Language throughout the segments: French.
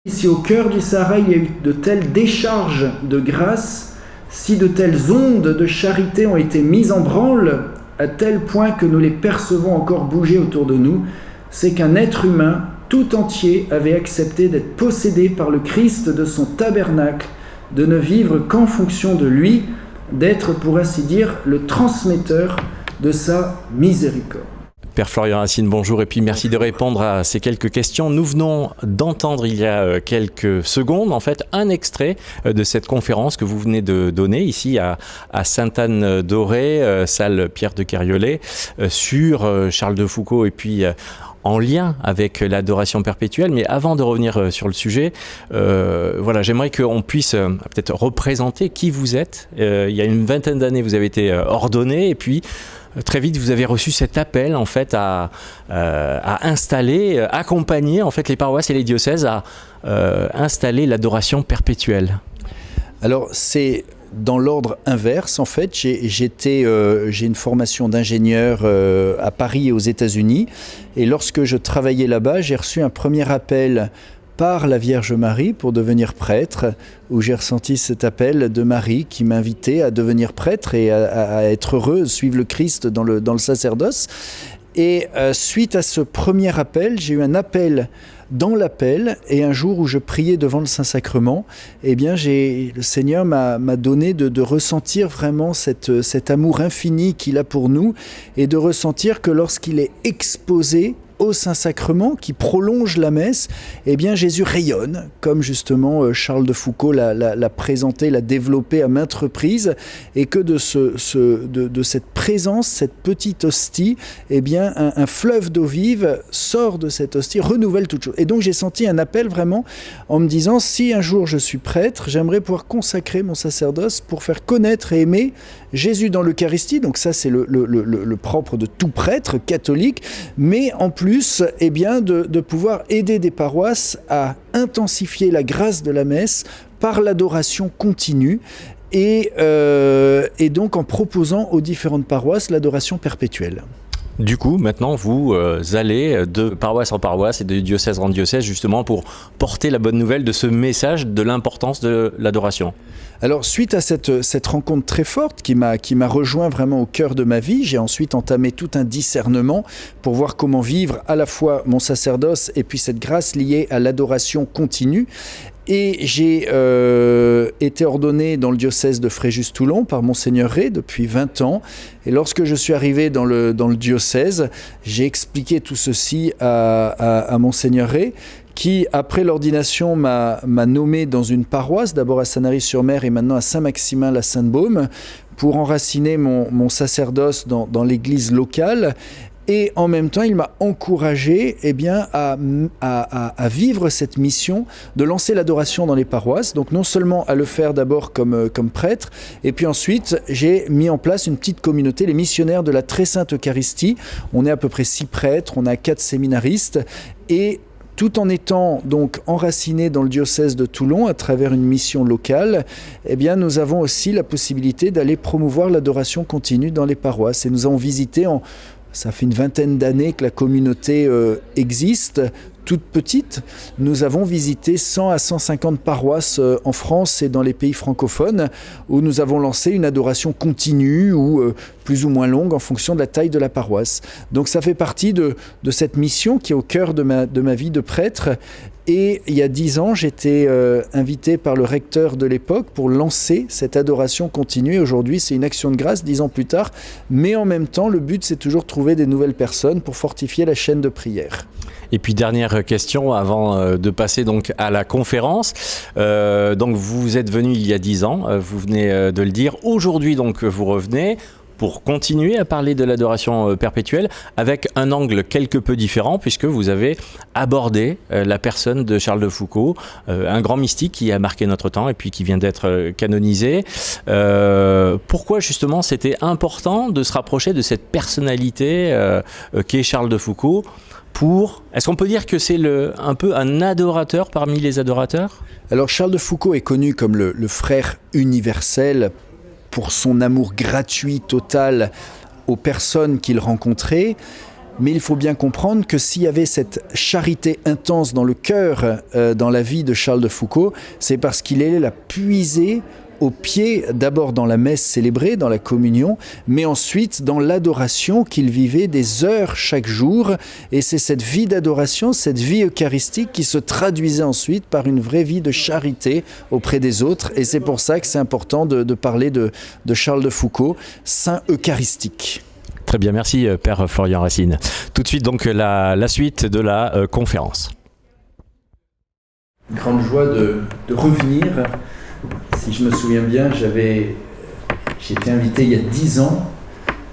Si au cœur du Sahara il y a eu de telles décharges de grâce, si de telles ondes de charité ont été mises en branle, à tel point que nous les percevons encore bouger autour de nous, c'est qu'un être humain tout entier avait accepté d'être possédé par le Christ de son tabernacle, de ne vivre qu'en fonction de lui, d'être, pour ainsi dire, le transmetteur de sa miséricorde. Père Florian Racine, bonjour et puis merci de répondre à ces quelques questions. Nous venons d'entendre il y a quelques secondes en fait un extrait de cette conférence que vous venez de donner ici à Sainte-Anne-d'Auray, salle Pierre de Kerriollet, sur Charles de Foucauld et puis en lien avec l'adoration perpétuelle. Mais avant de revenir sur le sujet, voilà, j'aimerais qu'on puisse peut-être représenter qui vous êtes. Il y a une vingtaine d'années, vous avez été ordonné et puis très vite, vous avez reçu cet appel en fait à installer, accompagner en fait les paroisses et les diocèses à installer l'adoration perpétuelle. Alors c'est dans l'ordre inverse en fait. J'ai une formation d'ingénieur à Paris et aux États-Unis, et lorsque je travaillais là-bas, j'ai reçu un premier appel par la Vierge Marie pour devenir prêtre, où j'ai ressenti cet appel de Marie qui m'invitait à devenir prêtre et à être heureux, suivre le Christ dans le sacerdoce. Et suite à ce premier appel, j'ai eu un appel dans l'appel, et un jour où je priais devant le Saint-Sacrement, eh bien le Seigneur m'a donné de ressentir vraiment cet amour infini qu'il a pour nous, et de ressentir que lorsqu'il est exposé au Saint-Sacrement, qui prolonge la messe, eh bien Jésus rayonne, comme justement Charles de Foucauld l'a présenté, l'a développé à maintes reprises, et que de cette présence, cette petite hostie, eh bien un fleuve d'eau vive sort de cette hostie, renouvelle toute chose. Et donc j'ai senti un appel vraiment en me disant, si un jour je suis prêtre, j'aimerais pouvoir consacrer mon sacerdoce pour faire connaître et aimer Jésus dans l'Eucharistie. Donc ça c'est le propre de tout prêtre catholique, mais en plus eh bien, de pouvoir aider des paroisses à intensifier la grâce de la messe par l'adoration continue, et donc en proposant aux différentes paroisses l'adoration perpétuelle. Du coup, maintenant, vous allez de paroisse en paroisse et de diocèse en diocèse justement pour porter la bonne nouvelle de ce message de l'importance de l'adoration. Alors, suite à cette rencontre très forte qui m'a rejoint vraiment au cœur de ma vie, j'ai ensuite entamé tout un discernement pour voir comment vivre à la fois mon sacerdoce et puis cette grâce liée à l'adoration continue. Et j'ai été ordonné dans le diocèse de Fréjus-Toulon par Monseigneur Rey depuis 20 ans. Et lorsque je suis arrivé dans le diocèse, j'ai expliqué tout ceci à Monseigneur Rey, qui, après l'ordination, m'a nommé dans une paroisse, d'abord à Sanary-sur-Mer et maintenant à Saint-Maximin-la-Sainte-Baume, pour enraciner mon sacerdoce dans l'église locale. Et en même temps, il m'a encouragé eh bien, à vivre cette mission de lancer l'adoration dans les paroisses. Donc non seulement à le faire d'abord comme prêtre, et puis ensuite j'ai mis en place une petite communauté, les missionnaires de la Très Sainte Eucharistie. On est à peu près 6 prêtres, on a 4 séminaristes, et tout en étant donc enracinés dans le diocèse de Toulon à travers une mission locale, eh bien nous avons aussi la possibilité d'aller promouvoir l'adoration continue dans les paroisses. Et nous avons visité ça fait une vingtaine d'années que la communauté existe, toute petite. Nous avons visité 100 à 150 paroisses en France et dans les pays francophones, où nous avons lancé une adoration continue ou plus ou moins longue en fonction de la taille de la paroisse. Donc ça fait partie de cette mission qui est au cœur de ma vie de prêtre. Et il y a 10 ans, j'étais invité par le recteur de l'époque pour lancer cette adoration continue. Et aujourd'hui, c'est une action de grâce 10 ans plus tard. Mais en même temps, le but, c'est toujours de trouver des nouvelles personnes pour fortifier la chaîne de prière. Et puis dernière question avant de passer donc à la conférence. Donc vous êtes venu il y a 10 ans, vous venez de le dire. Aujourd'hui donc vous revenez pour continuer à parler de l'adoration perpétuelle avec un angle quelque peu différent, puisque vous avez abordé la personne de Charles de Foucauld, un grand mystique qui a marqué notre temps et puis qui vient d'être canonisé. Pourquoi justement c'était important de se rapprocher de cette personnalité qu'est Charles de Foucauld est-ce qu'on peut dire que c'est un peu un adorateur parmi les adorateurs ? Alors Charles de Foucauld est connu comme le frère universel pour son amour gratuit, total aux personnes qu'il rencontrait. mais il faut bien comprendre que s'il y avait cette charité intense dans le cœur, dans la vie de Charles de Foucauld, c'est parce qu'il allait la puiser au pied, d'abord dans la messe célébrée, dans la communion, mais ensuite dans l'adoration qu'il vivait des heures chaque jour. Et c'est cette vie d'adoration, cette vie eucharistique qui se traduisait ensuite par une vraie vie de charité auprès des autres. Et c'est pour ça que c'est important de parler de Charles de Foucauld, saint eucharistique. Très bien, merci Père Florian Racine. Tout de suite donc la suite de la conférence. Grande joie de revenir. Si je me souviens bien, j'ai été invité il y a 10 ans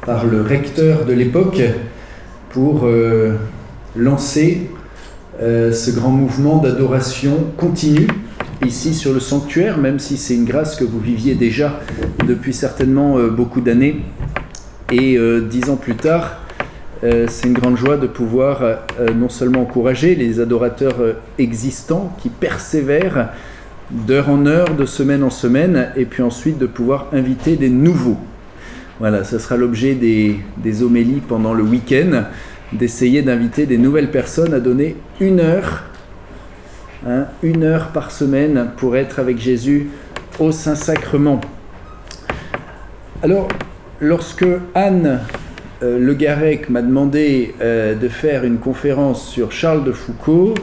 par le recteur de l'époque pour lancer ce grand mouvement d'adoration continue ici sur le sanctuaire, même si c'est une grâce que vous viviez déjà depuis certainement beaucoup d'années. Et 10 ans plus tard, c'est une grande joie de pouvoir non seulement encourager les adorateurs existants qui persévèrent d'heure en heure, de semaine en semaine, et puis ensuite de pouvoir inviter des nouveaux. Voilà, ce sera l'objet des homélies pendant le week-end, d'essayer d'inviter des nouvelles personnes à donner 1 heure, 1 heure par semaine pour être avec Jésus au Saint-Sacrement. Alors, lorsque Anne Le Garec m'a demandé de faire une conférence sur Charles de Foucauld,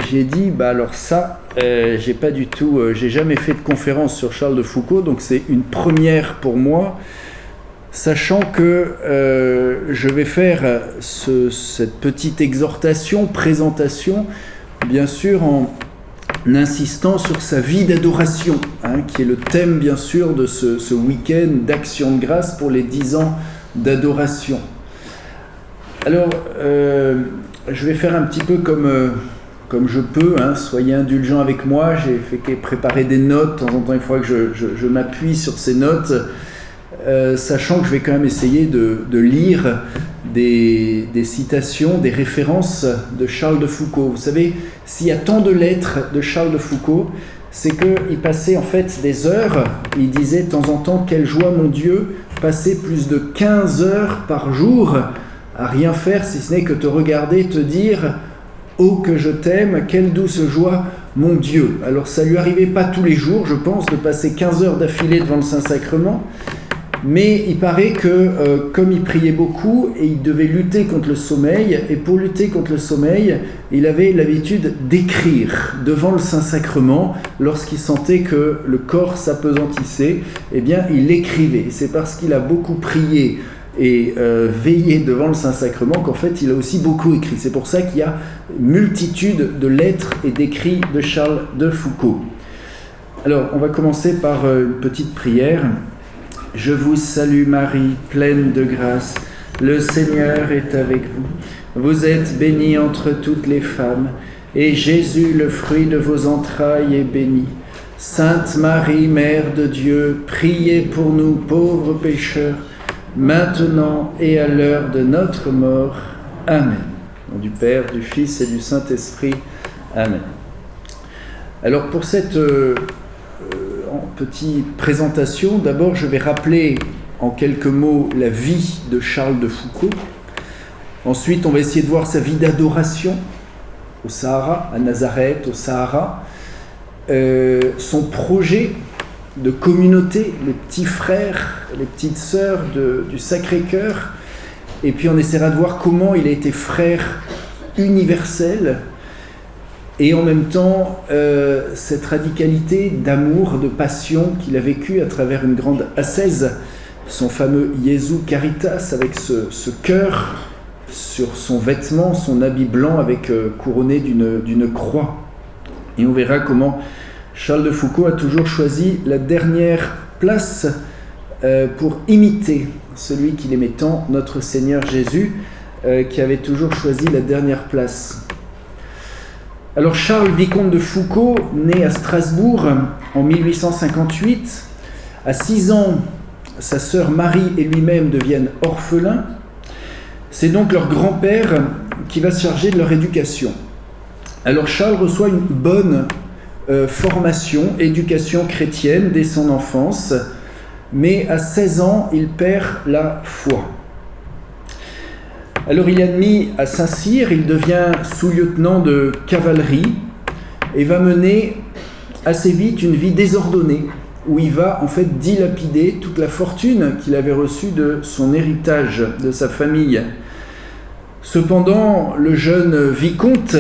j'ai dit, alors ça, j'ai jamais fait de conférence sur Charles de Foucauld, donc c'est une première pour moi, sachant que je vais faire cette petite exhortation, présentation, bien sûr en insistant sur sa vie d'adoration, qui est le thème bien sûr de ce week-end d'action de grâce pour les 10 ans d'adoration. Alors, je vais faire un petit peu comme je peux, soyez indulgents avec moi, j'ai fait préparer des notes, de temps en temps il faudra que je m'appuie sur ces notes, sachant que je vais quand même essayer de lire des citations, des références de Charles de Foucauld. Vous savez, s'il y a tant de lettres de Charles de Foucauld, c'est qu'il passait en fait des heures, il disait de temps en temps « Quelle joie mon Dieu, passer plus de 15 heures par jour à rien faire si ce n'est que te regarder, te dire « Oh que je t'aime, quelle douce joie mon Dieu ». Alors ça lui arrivait pas tous les jours, je pense, de passer 15 heures d'affilée devant le Saint-Sacrement, mais il paraît que comme il priait beaucoup et il devait lutter contre le sommeil, et pour lutter contre le sommeil, il avait l'habitude d'écrire devant le Saint-Sacrement. Lorsqu'il sentait que le corps s'apesantissait, eh bien il écrivait. C'est parce qu'il a beaucoup prié et veillé devant le Saint-Sacrement qu'en fait il a aussi beaucoup écrit. C'est pour ça qu'il y a multitude de lettres et d'écrits de Charles de Foucauld. Alors on va commencer par une petite prière. Je vous salue Marie, pleine de grâce, le Seigneur est avec vous. Vous êtes bénie entre toutes les femmes, et Jésus, le fruit de vos entrailles, est béni. Sainte Marie, Mère de Dieu, priez pour nous pauvres pécheurs, maintenant et à l'heure de notre mort. Amen. Au nom du Père, du Fils et du Saint-Esprit. Amen. Alors pour cette petite présentation, d'abord je vais rappeler en quelques mots la vie de Charles de Foucauld. Ensuite on va essayer de voir sa vie d'adoration au Sahara, à Nazareth, au Sahara, son projet de communauté, les petits frères, les petites sœurs du Sacré-Cœur, et puis on essaiera de voir comment il a été frère universel, et en même temps cette radicalité d'amour, de passion qu'il a vécue à travers une grande ascèse, son fameux Jesu Caritas avec ce cœur sur son vêtement, son habit blanc avec couronné d'une croix. Et on verra comment Charles de Foucauld a toujours choisi la dernière place pour imiter celui qu'il aimait tant, notre Seigneur Jésus, qui avait toujours choisi la dernière place. Alors Charles vicomte de Foucauld, né à Strasbourg en 1858, à 6 ans, sa sœur Marie et lui-même deviennent orphelins. C'est donc leur grand-père qui va se charger de leur éducation. Alors Charles reçoit une bonne formation, éducation chrétienne dès son enfance, mais à 16 ans, il perd la foi. Alors il est admis à Saint-Cyr, il devient sous-lieutenant de cavalerie et va mener assez vite une vie désordonnée, où il va en fait dilapider toute la fortune qu'il avait reçue de son héritage, de sa famille. Cependant, le jeune vicomte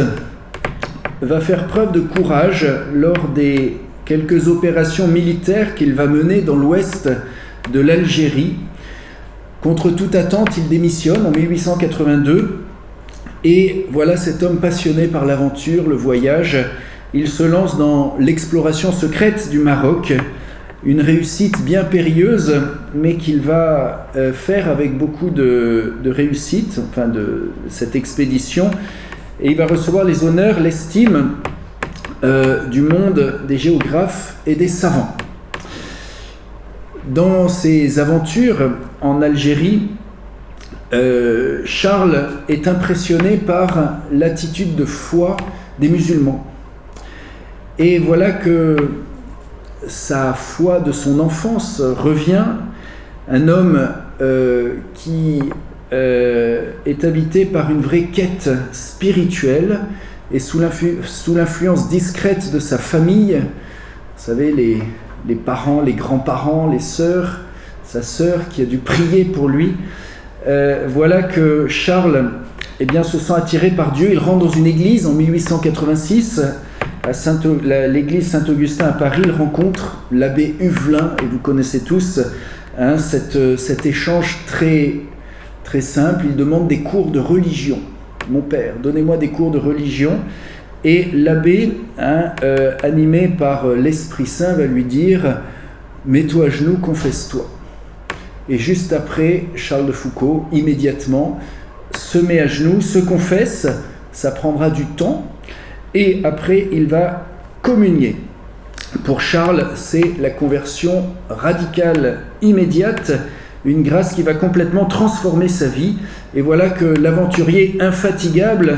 va faire preuve de courage lors des quelques opérations militaires qu'il va mener dans l'ouest de l'Algérie. Contre toute attente, il démissionne en 1882 et voilà cet homme passionné par l'aventure, le voyage. Il se lance dans l'exploration secrète du Maroc, une réussite bien périlleuse, mais qu'il va faire avec beaucoup de réussite, enfin de cette expédition, et il va recevoir les honneurs, l'estime du monde des géographes et des savants. Dans ses aventures en Algérie, Charles est impressionné par l'attitude de foi des musulmans. Et voilà que sa foi de son enfance revient, un homme qui est habité par une vraie quête spirituelle et sous l'influence discrète de sa famille, vous savez, les parents, les grands-parents, les sœurs, sa sœur qui a dû prier pour lui. Voilà que Charles se sent attiré par Dieu. Il rentre dans une église en 1886, à l'église Saint-Augustin à Paris. Il rencontre l'abbé Huvelin, et vous connaissez tous cet échange très, très simple. Il demande des cours de religion. Mon père, donnez-moi des cours de religion. Et l'abbé, animé par l'Esprit Saint, va lui dire « Mets-toi à genoux, confesse-toi ». Et juste après, Charles de Foucauld, immédiatement, se met à genoux, se confesse, ça prendra du temps, et après, il va communier. Pour Charles, c'est la conversion radicale, immédiate, une grâce qui va complètement transformer sa vie. Et voilà que l'aventurier infatigable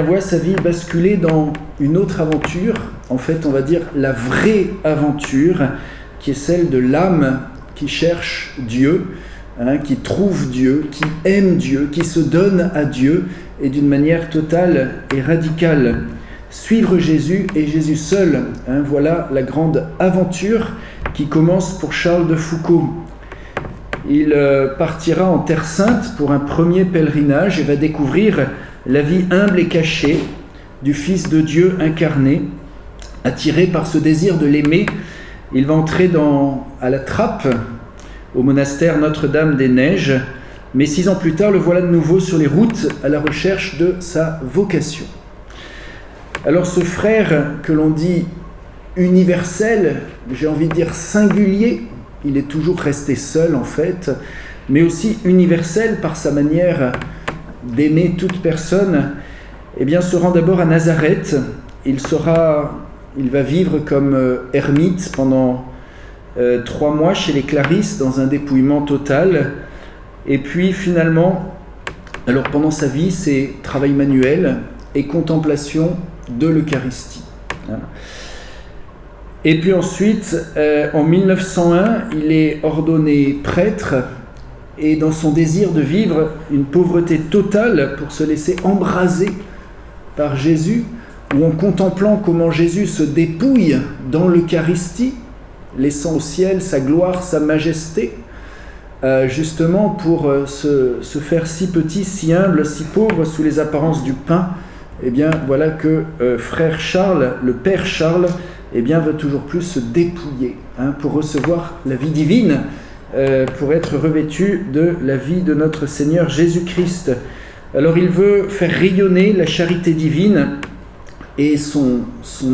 voit sa vie basculer dans une autre aventure, en fait on va dire la vraie aventure, qui est celle de l'âme qui cherche Dieu, qui trouve Dieu, qui aime Dieu, qui se donne à Dieu, et d'une manière totale et radicale. Suivre Jésus et Jésus seul, voilà la grande aventure qui commence pour Charles de Foucauld. Il partira en Terre Sainte pour un premier pèlerinage et va découvrir la vie humble et cachée du Fils de Dieu incarné. Attiré par ce désir de l'aimer, il va entrer à la Trappe, au monastère Notre-Dame-des-Neiges, mais 6 ans plus tard, le voilà de nouveau sur les routes à la recherche de sa vocation. Alors ce frère que l'on dit universel, j'ai envie de dire singulier, il est toujours resté seul en fait, mais aussi universel par sa manière d'aimer toute personne, se rend d'abord à Nazareth. Il va vivre comme ermite pendant 3 mois chez les Clarisses dans un dépouillement total. Et puis finalement, alors pendant sa vie, c'est travail manuel et contemplation de l'Eucharistie. Et puis ensuite, en 1901, il est ordonné prêtre. Et dans son désir de vivre une pauvreté totale pour se laisser embraser par Jésus, ou en contemplant comment Jésus se dépouille dans l'Eucharistie, laissant au ciel sa gloire, sa majesté, justement pour se faire si petit, si humble, si pauvre sous les apparences du pain, voilà que frère Charles, le père Charles, veut toujours plus se dépouiller pour recevoir la vie divine, pour être revêtu de la vie de notre Seigneur Jésus-Christ. Alors il veut faire rayonner la charité divine et son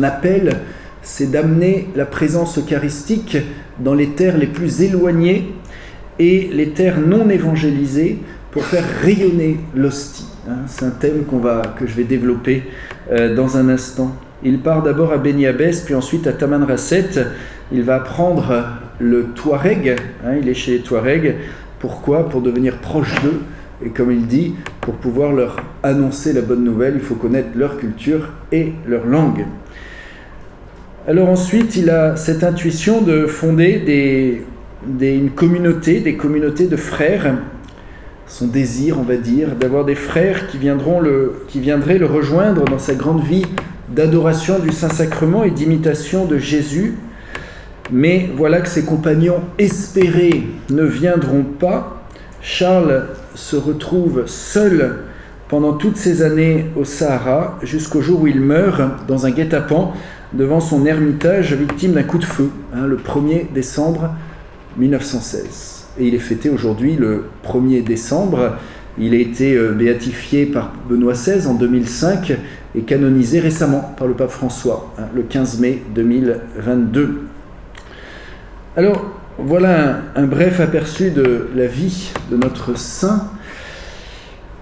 appel, c'est d'amener la présence eucharistique dans les terres les plus éloignées et les terres non évangélisées pour faire rayonner l'hostie. C'est un thème que je vais développer dans un instant. Il part d'abord à Beni Abbès, puis ensuite à Tamanrasset. Il va apprendre le Touareg, il est chez les Touaregs. Pourquoi ? Pour devenir proche d'eux. Et comme il dit, pour pouvoir leur annoncer la bonne nouvelle, il faut connaître leur culture et leur langue. Alors ensuite, il a cette intuition de fonder des communautés de frères son désir, on va dire, d'avoir des frères qui viendraient le rejoindre dans sa grande vie d'adoration du Saint-Sacrement et d'imitation de Jésus. Mais voilà que ses compagnons espérés ne viendront pas. Charles se retrouve seul pendant toutes ces années au Sahara, jusqu'au jour où il meurt dans un guet-apens devant son ermitage, victime d'un coup de feu, le 1er décembre 1916. Et il est fêté aujourd'hui le 1er décembre. Il a été béatifié par Benoît XVI en 2005 et canonisé récemment par le pape François, le 15 mai 2022. Alors, voilà un bref aperçu de la vie de notre saint.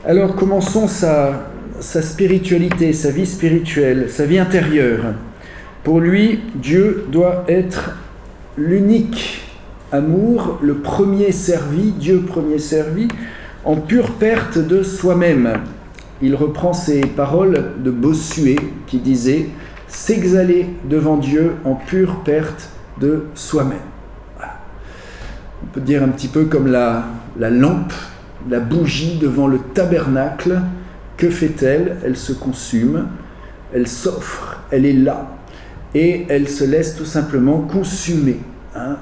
Alors, commençons sa spiritualité, sa vie spirituelle, sa vie intérieure. Pour lui, Dieu doit être l'unique amour, le premier servi, Dieu premier servi, en pure perte de soi-même. Il reprend ces paroles de Bossuet qui disait « S'exhaler devant Dieu en pure perte de soi-même ». On peut dire un petit peu comme la lampe, la bougie devant le tabernacle. Que fait-elle ? Elle se consume, elle s'offre, elle est là, et elle se laisse tout simplement consumer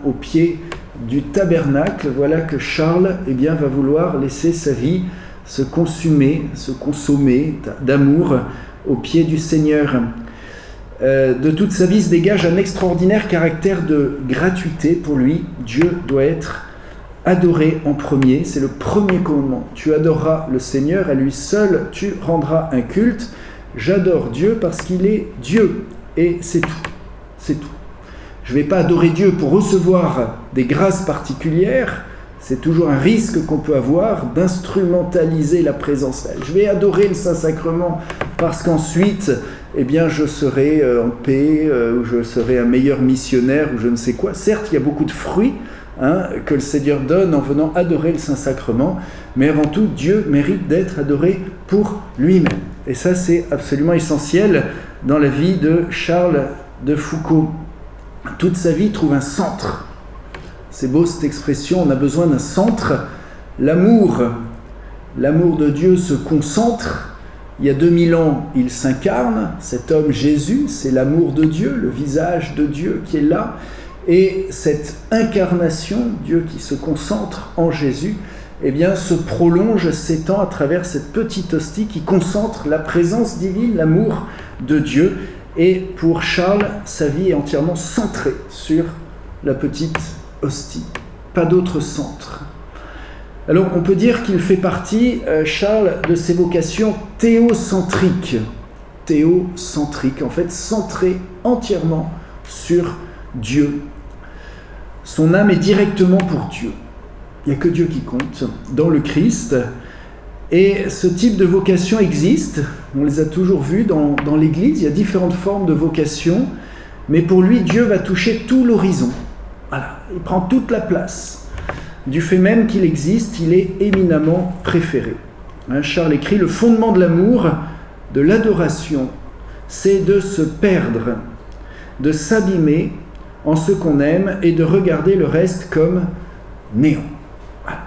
au pied du tabernacle. Voilà que Charles va vouloir laisser sa vie se consumer, se consommer d'amour au pied du Seigneur. De toute sa vie se dégage un extraordinaire caractère de gratuité pour lui. Dieu doit être adoré en premier, c'est le premier commandement. Tu adoreras le Seigneur, à lui seul tu rendras un culte. J'adore Dieu parce qu'il est Dieu, et c'est tout, c'est tout. Je ne vais pas adorer Dieu pour recevoir des grâces particulières, c'est toujours un risque qu'on peut avoir d'instrumentaliser la présence. Je vais adorer le Saint-Sacrement parce qu'ensuite, je serai en paix, ou je serai un meilleur missionnaire, ou je ne sais quoi. Certes, il y a beaucoup de fruits que le Seigneur donne en venant adorer le Saint-Sacrement, mais avant tout, Dieu mérite d'être adoré pour lui-même. Et ça, c'est absolument essentiel dans la vie de Charles de Foucauld. Toute sa vie trouve un centre. C'est beau cette expression, on a besoin d'un centre. L'amour de Dieu se concentre. Il y a 2000 ans, il s'incarne. Cet homme Jésus, c'est l'amour de Dieu, le visage de Dieu qui est là. Et cette incarnation, Dieu qui se concentre en Jésus, se prolonge, s'étend à travers cette petite hostie qui concentre la présence divine, l'amour de Dieu. Et pour Charles, sa vie est entièrement centrée sur la petite hostie. Pas d'autre centre. Alors on peut dire qu'il fait partie, Charles, de ces vocations théocentriques. Théocentriques, en fait, centrées entièrement sur Dieu. Son âme est directement pour Dieu. Il n'y a que Dieu qui compte dans le Christ. Et ce type de vocation existe, on les a toujours vus dans l'Église, il y a différentes formes de vocation, mais pour lui, Dieu va toucher tout l'horizon. Voilà, il prend toute la place. Du fait même qu'il existe, il est éminemment préféré. Charles écrit « Le fondement de l'amour, de l'adoration, c'est de se perdre, de s'abîmer en ce qu'on aime et de regarder le reste comme néant. » Voilà.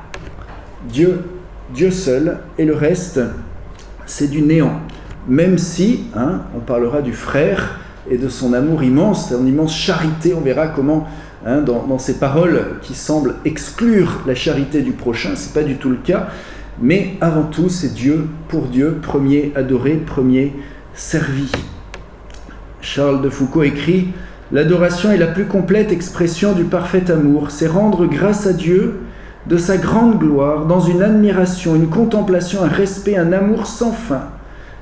Dieu seul, et le reste, c'est du néant. Même si, on parlera du frère et de son amour immense, son immense charité, on verra comment, dans ces paroles qui semblent exclure la charité du prochain, c'est pas du tout le cas, mais avant tout, c'est Dieu, pour Dieu, premier adoré, premier servi. Charles de Foucauld écrit « L'adoration est la plus complète expression du parfait amour, c'est rendre grâce à Dieu de sa grande gloire, dans une admiration, une contemplation, un respect, un amour sans fin.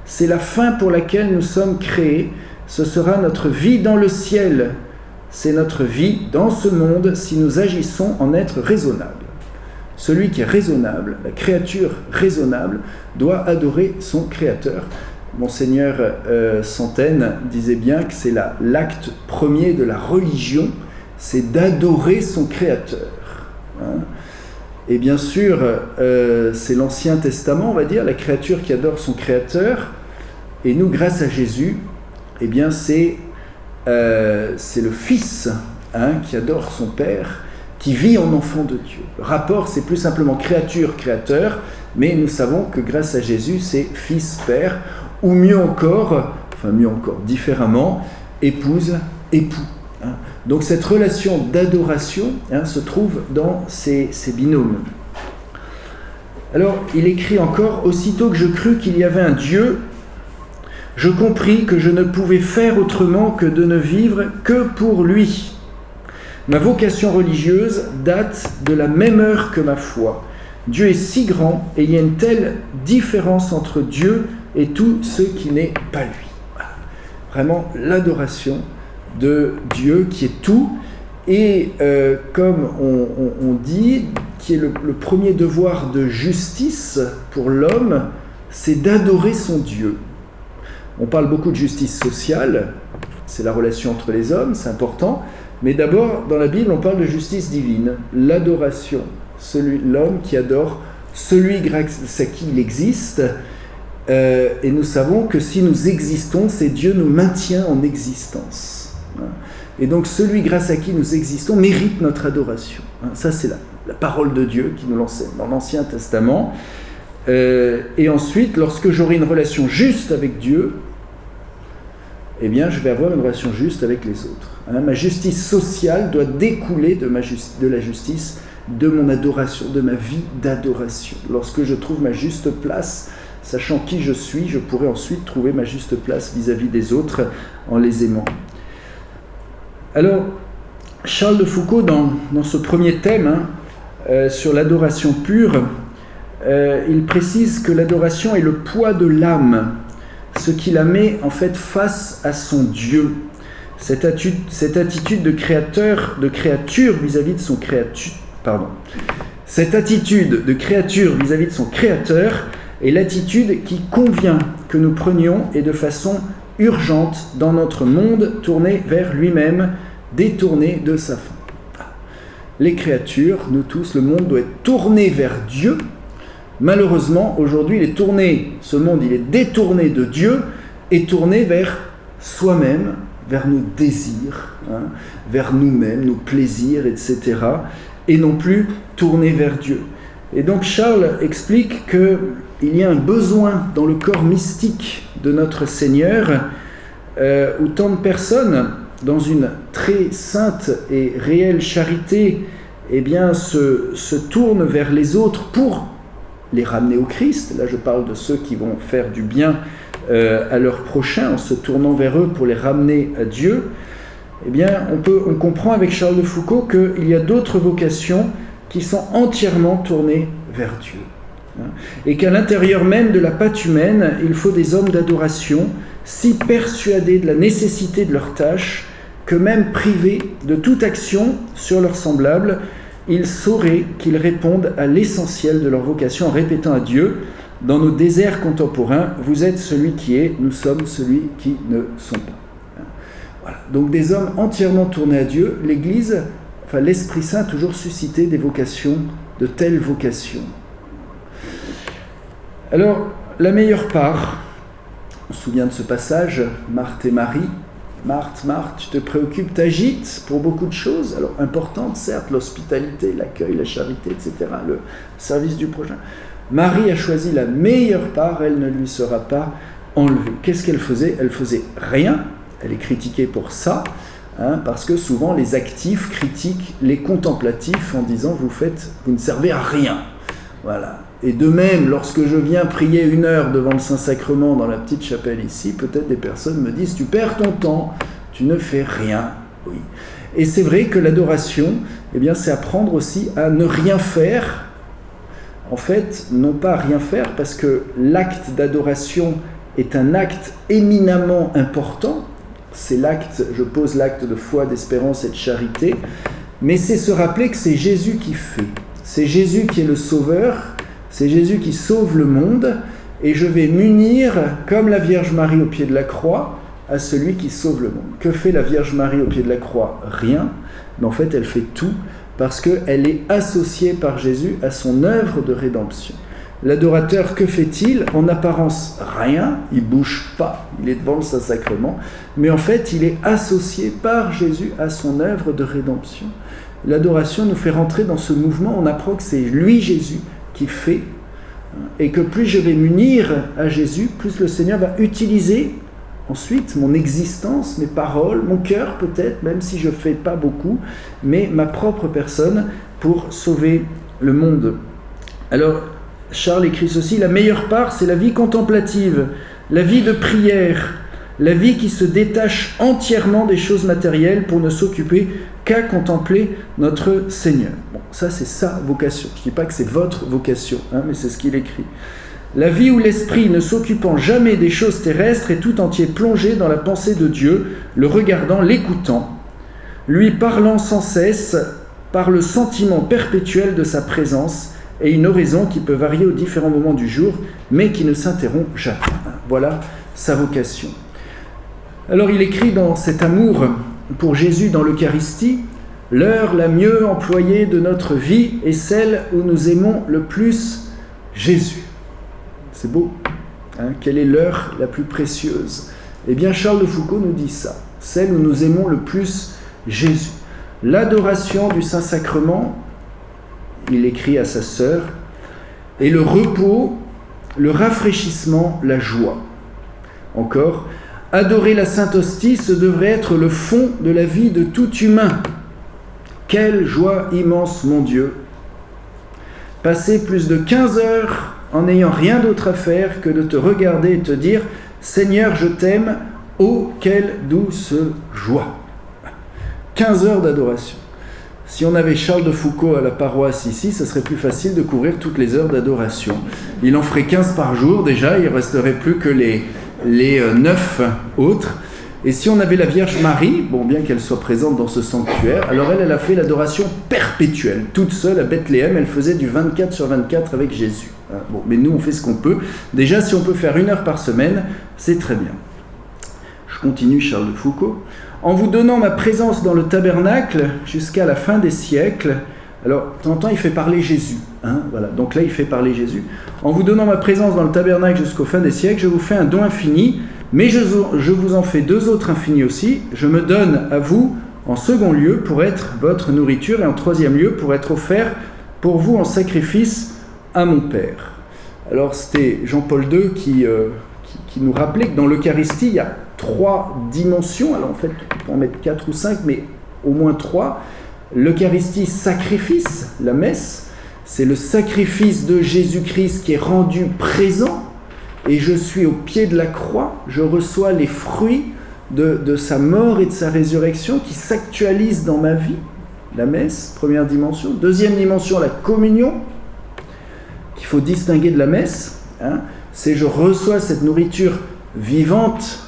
C'est la fin pour laquelle nous sommes créés, ce sera notre vie dans le ciel. C'est notre vie dans ce monde si nous agissons en être raisonnables. Celui qui est raisonnable, la créature raisonnable, doit adorer son Créateur. » Monseigneur Santaine disait bien que c'est l'acte premier de la religion, c'est d'adorer son Créateur. Et bien sûr, c'est l'Ancien Testament, on va dire, la créature qui adore son Créateur. Et nous, grâce à Jésus, c'est le Fils qui adore son Père, qui vit en enfant de Dieu. Le rapport, c'est plus simplement créature-créateur, mais nous savons que grâce à Jésus, c'est fils-père, ou mieux encore, différemment, épouse-époux. Donc cette relation d'adoration se trouve dans ces binômes. Alors, il écrit encore « Aussitôt que je crus qu'il y avait un Dieu, je compris que je ne pouvais faire autrement que de ne vivre que pour lui. Ma vocation religieuse date de la même heure que ma foi. Dieu est si grand et il y a une telle différence entre Dieu et tout ce qui n'est pas lui. » Voilà. Vraiment l'adoration de Dieu qui est tout. Et comme on dit, qui est le premier devoir de justice pour l'homme, c'est d'adorer son Dieu. On parle beaucoup de justice sociale, c'est la relation entre les hommes, c'est important, mais d'abord, dans la Bible, on parle de justice divine, l'adoration, l'homme qui adore celui grâce à qui il existe, et nous savons que si nous existons, c'est Dieu nous maintient en existence. Et donc celui grâce à qui nous existons mérite notre adoration. Ça c'est la parole de Dieu qui nous l'enseigne dans l'Ancien Testament. Et ensuite, lorsque j'aurai une relation juste avec Dieu, eh bien je vais avoir une relation juste avec les autres. Ma justice sociale doit découler de la justice de mon adoration, de ma vie d'adoration. Lorsque je trouve ma juste place, sachant qui je suis, je pourrai ensuite trouver ma juste place vis-à-vis des autres en les aimant. Alors, Charles de Foucault, dans ce premier thème, sur l'adoration pure, il précise que l'adoration est le poids de l'âme, ce qui la met en fait face à son Dieu. Cette attitude de créature vis-à-vis de son Cette attitude de créature vis-à-vis de son créateur est l'attitude qui convient que nous prenions et de façon urgente dans notre monde tourné vers lui-même, détourné de sa fin. Les créatures, nous tous, le monde doit être tourné vers Dieu. Malheureusement, aujourd'hui, ce monde, il est détourné de Dieu et tourné vers soi-même, vers nos désirs, vers nous-mêmes, nos plaisirs, etc. Et non plus tourné vers Dieu. Et donc Charles explique qu'il y a un besoin dans le corps mystique de notre Seigneur où tant de personnes, dans une très sainte et réelle charité, eh bien, se tournent vers les autres pour les ramener au Christ. Là, je parle de ceux qui vont faire du bien à leurs prochains en se tournant vers eux pour les ramener à Dieu. Eh bien, on comprend avec Charles de Foucault qu'il y a d'autres vocations qui sont entièrement tournées vers Dieu. Et qu'à l'intérieur même de la patte humaine, il faut des hommes d'adoration, si persuadés de la nécessité de leur tâche, que même privés de toute action sur leurs semblables, ils sauraient qu'ils répondent à l'essentiel de leur vocation en répétant à Dieu, dans nos déserts contemporains, vous êtes celui qui est, nous sommes celui qui ne sont pas. Voilà. Donc des hommes entièrement tournés à Dieu, l'Église, l'Esprit Saint a toujours suscité des vocations, de telles vocations. Alors, la meilleure part, on se souvient de ce passage, Marthe et Marie. Marthe, tu te préoccupes, t'agites pour beaucoup de choses, alors importantes certes, l'hospitalité, l'accueil, la charité, etc., le service du prochain. Marie a choisi la meilleure part, elle ne lui sera pas enlevée. Qu'est-ce qu'elle faisait ? Elle faisait rien, elle est critiquée pour ça, parce que souvent les actifs critiquent les contemplatifs en disant vous ne servez à rien. Voilà. Et de même, lorsque je viens prier 1 heure devant le Saint-Sacrement dans la petite chapelle ici, peut-être des personnes me disent « tu perds ton temps, tu ne fais rien ». Oui. Et c'est vrai que l'adoration, eh bien, c'est apprendre aussi à ne rien faire. En fait, non pas à rien faire, parce que l'acte d'adoration est un acte éminemment important. C'est l'acte, je pose l'acte de foi, d'espérance et de charité, mais c'est se rappeler que c'est Jésus qui fait. C'est Jésus qui est le Sauveur, c'est Jésus qui sauve le monde, et je vais m'unir, comme la Vierge Marie au pied de la croix, à celui qui sauve le monde. Que fait la Vierge Marie au pied de la croix ? Rien, mais en fait elle fait tout, parce qu'elle est associée par Jésus à son œuvre de rédemption. L'adorateur, que fait-il ? En apparence, rien, il ne bouge pas, il est devant le Saint-Sacrement, mais en fait il est associé par Jésus à son œuvre de rédemption. L'adoration nous fait rentrer dans ce mouvement, on apprend que c'est lui, Jésus, qui fait, et que plus je vais m'unir à Jésus, plus le Seigneur va utiliser ensuite mon existence, mes paroles, mon cœur peut-être, même si je ne fais pas beaucoup, mais ma propre personne pour sauver le monde. Alors, Charles écrit ceci, la meilleure part, c'est la vie contemplative, la vie de prière, la vie qui se détache entièrement des choses matérielles pour ne s'occuper qu'à contempler notre Seigneur. Bon, ça c'est sa vocation. Je ne dis pas que c'est votre vocation, mais c'est ce qu'il écrit. La vie où l'esprit, ne s'occupant jamais des choses terrestres, est tout entier plongé dans la pensée de Dieu, le regardant, l'écoutant, lui parlant sans cesse par le sentiment perpétuel de sa présence et une oraison qui peut varier aux différents moments du jour, mais qui ne s'interrompt jamais. Voilà sa vocation. Alors il écrit dans cet amour pour Jésus dans l'Eucharistie, « L'heure la mieux employée de notre vie est celle où nous aimons le plus Jésus. » C'est beau. Quelle est l'heure la plus précieuse? Eh bien, Charles de Foucault nous dit ça. Celle où nous aimons le plus Jésus. L'adoration du Saint-Sacrement, il écrit à sa sœur, et le repos, le rafraîchissement, la joie. Encore, adorer la Sainte Hostie, ce devrait être le fond de la vie de tout humain. Quelle joie immense, mon Dieu! Passer plus de 15 heures en n'ayant rien d'autre à faire que de te regarder et te dire « Seigneur, je t'aime, oh, quelle douce joie !» 15 heures d'adoration. Si on avait Charles de Foucault à la paroisse ici, ça serait plus facile de couvrir toutes les heures d'adoration. Il en ferait 15 par jour déjà, il ne resterait plus que les 9 autres. Et si on avait la Vierge Marie, bon, bien qu'elle soit présente dans ce sanctuaire, alors elle a fait l'adoration perpétuelle. Toute seule à Bethléem, elle faisait du 24 sur 24 avec Jésus. Bon, mais nous, on fait ce qu'on peut. Déjà, si on peut faire 1 heure par semaine, c'est très bien. Je continue, Charles de Foucault. En vous donnant ma présence dans le tabernacle jusqu'à la fin des siècles, alors, de temps en temps, il fait parler Jésus. Voilà. Donc là, il fait parler Jésus. En vous donnant ma présence dans le tabernacle jusqu'aux fins des siècles, je vous fais un don infini, mais je vous en fais 2 autres infinis aussi. Je me donne à vous, en second lieu, pour être votre nourriture, et en troisième lieu, pour être offert pour vous en sacrifice à mon Père. Alors, c'était Jean-Paul II qui nous rappelait que dans l'Eucharistie, il y a 3 dimensions. Alors, en fait, on peut en mettre 4 ou 5, mais au moins 3. L'Eucharistie, sacrifice, la messe, c'est le sacrifice de Jésus-Christ qui est rendu présent, et je suis au pied de la croix, je reçois les fruits de sa mort et de sa résurrection qui s'actualisent dans ma vie. La messe, première dimension. Deuxième dimension, la communion, qu'il faut distinguer de la messe, c'est je reçois cette nourriture vivante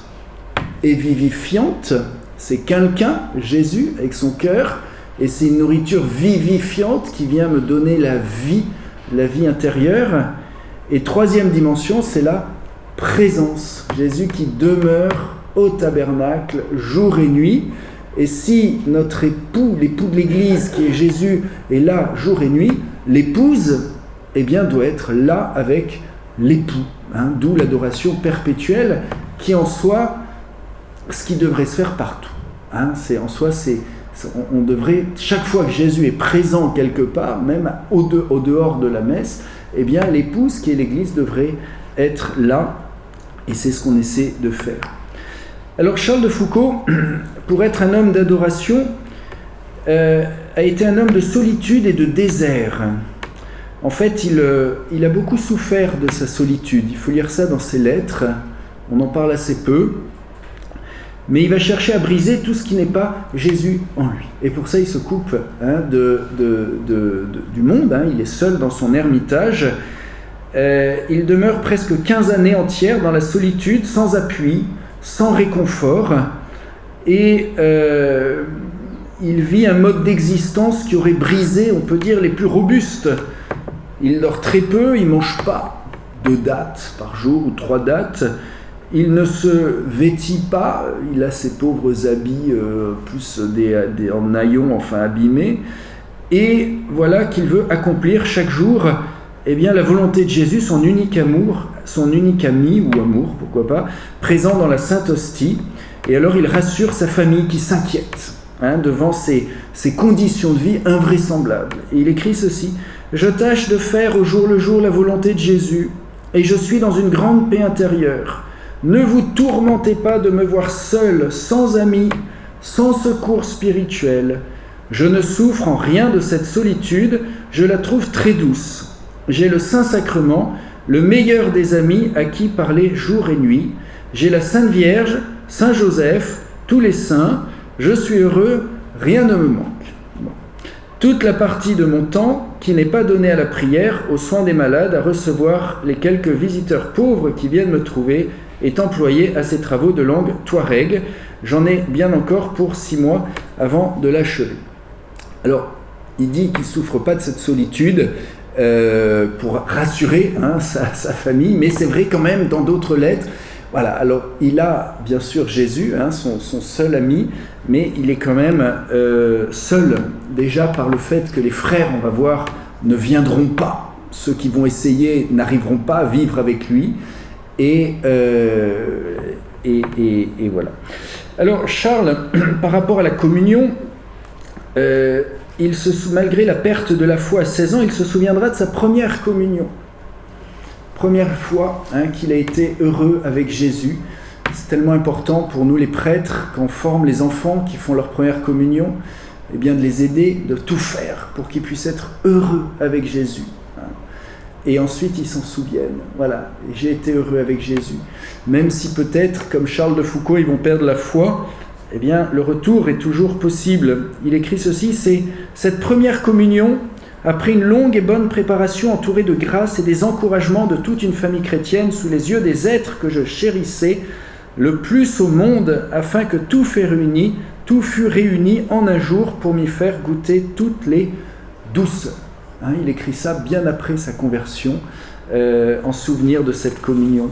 et vivifiante, c'est quelqu'un, Jésus, avec son cœur, et c'est une nourriture vivifiante qui vient me donner la vie intérieure. Et troisième dimension, c'est la présence. Jésus qui demeure au tabernacle jour et nuit. Et si notre époux, l'époux de l'Église qui est Jésus, est là jour et nuit, l'épouse, eh bien, doit être là avec l'époux. D'où l'adoration perpétuelle qui en soi, ce qui devrait se faire partout. On devrait, chaque fois que Jésus est présent quelque part, même au dehors de la messe, eh bien l'épouse qui est l'Église devrait être là, et c'est ce qu'on essaie de faire. Alors Charles de Foucault, pour être un homme d'adoration, a été un homme de solitude et de désert. En fait, il a beaucoup souffert de sa solitude. Il faut lire ça dans ses lettres, on en parle assez peu. Mais il va chercher à briser tout ce qui n'est pas Jésus en lui. Et pour ça, il se coupe du monde. Il est seul dans son ermitage. Il demeure presque 15 années entières dans la solitude, sans appui, sans réconfort. Et il vit un mode d'existence qui aurait brisé, on peut dire, les plus robustes. Il dort très peu, il ne mange pas 2 dates par jour ou 3 dates. Il ne se vêtit pas, il a ses pauvres habits, plus en haillons, enfin abîmés. Et voilà qu'il veut accomplir chaque jour la volonté de Jésus, son unique amour, son unique ami ou amour, pourquoi pas, présent dans la Sainte Hostie. Et alors il rassure sa famille qui s'inquiète. devant ces conditions de vie invraisemblables. Et il écrit ceci: « Je tâche de faire au jour le jour la volonté de Jésus, et je suis dans une grande paix intérieure. Ne vous tourmentez pas de me voir seul, sans amis, sans secours spirituel. Je ne souffre en rien de cette solitude, je la trouve très douce. J'ai le Saint-Sacrement, le meilleur des amis à qui parler jour et nuit. J'ai la Sainte Vierge, Saint Joseph, tous les saints. Je suis heureux, rien ne me manque. » Toute la partie de mon temps qui n'est pas donnée à la prière, aux soins des malades, à recevoir les quelques visiteurs pauvres qui viennent me trouver, est employée à ces travaux de langue touareg. J'en ai bien encore pour 6 mois avant de l'achever. Alors, il dit qu'il ne souffre pas de cette solitude pour rassurer sa famille, mais c'est vrai quand même dans d'autres lettres. Voilà, alors il a bien sûr Jésus, son seul ami, mais il est quand même seul, déjà par le fait que les frères, on va voir, ne viendront pas. Ceux qui vont essayer n'arriveront pas à vivre avec lui. Et voilà. Alors Charles, par rapport à la communion, malgré la perte de la foi à 16 ans, il se souviendra de sa première communion. Première fois qu'il a été heureux avec Jésus. C'est tellement important pour nous les prêtres, quand on forme les enfants qui font leur première communion, eh bien de les aider, de tout faire pour qu'ils puissent être heureux avec Jésus. Et ensuite ils s'en souviennent. Voilà, j'ai été heureux avec Jésus. Même si peut-être, comme Charles de Foucault, ils vont perdre la foi, eh bien le retour est toujours possible. Il écrit ceci: c'est cette première communion, après une longue et bonne préparation entourée de grâce et des encouragements de toute une famille chrétienne sous les yeux des êtres que je chérissais le plus au monde, afin que tout fût réuni en un jour pour m'y faire goûter toutes les douceurs. Il écrit ça bien après sa conversion, en souvenir de cette communion.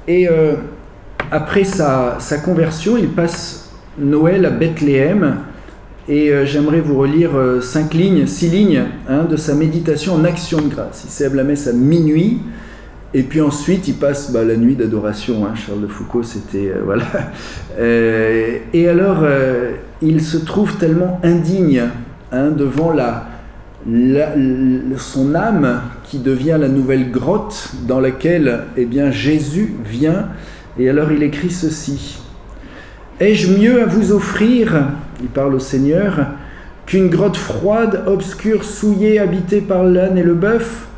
Et après sa conversion, il passe Noël à Bethléem, et j'aimerais vous relire 6 lignes de sa méditation en action de grâce. Il célèbre la messe à minuit, et puis ensuite il passe la nuit d'adoration. Charles de Foucault, c'était... voilà. Et alors, il se trouve tellement indigne devant son âme qui devient la nouvelle grotte dans laquelle Jésus vient. Et alors il écrit ceci: « Ai-je mieux à vous offrir, il parle au Seigneur, qu'une grotte froide, obscure, souillée, habitée par l'âne et le bœuf,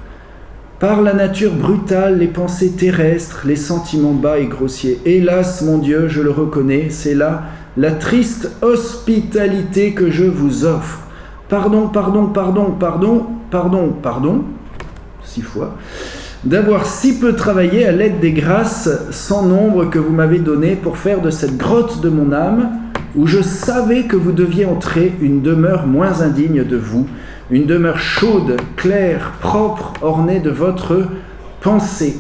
par la nature brutale, les pensées terrestres, les sentiments bas et grossiers. Hélas, mon Dieu, je le reconnais, c'est là la triste hospitalité que je vous offre. Pardon, 6 fois, d'avoir si peu travaillé à l'aide des grâces sans nombre que vous m'avez données pour faire de cette grotte de mon âme, où je savais que vous deviez entrer, une demeure moins indigne de vous, une demeure chaude, claire, propre, ornée de votre pensée.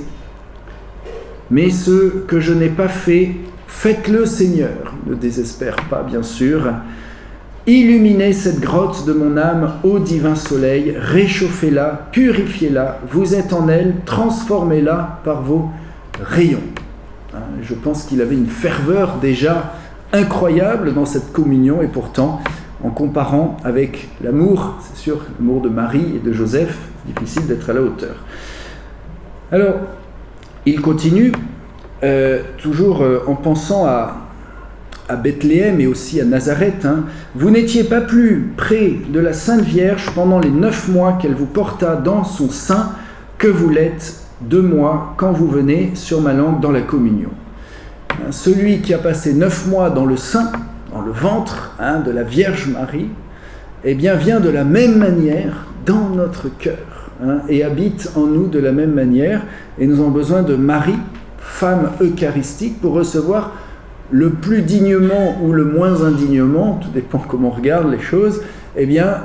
Mais ce que je n'ai pas fait, faites-le, Seigneur. » Il ne désespère pas, bien sûr. « Illuminez cette grotte de mon âme au divin soleil, réchauffez-la, purifiez-la, vous êtes en elle, transformez-la par vos rayons. » Je pense qu'il avait une ferveur déjà incroyable dans cette communion, et pourtant, en comparant avec l'amour, c'est sûr, l'amour de Marie et de Joseph, difficile d'être à la hauteur. Alors, il continue, toujours en pensant à Bethléem et aussi à Nazareth. Vous n'étiez pas plus près de la Sainte Vierge pendant les 9 mois qu'elle vous porta dans son sein que vous l'êtes de moi quand vous venez sur ma langue dans la communion. Celui qui a passé 9 mois dans le sein, dans le ventre de la Vierge Marie, vient de la même manière dans notre cœur et habite en nous de la même manière, et nous avons besoin de Marie, femme eucharistique, pour recevoir le plus dignement ou le moins indignement, tout dépend comment on regarde les choses,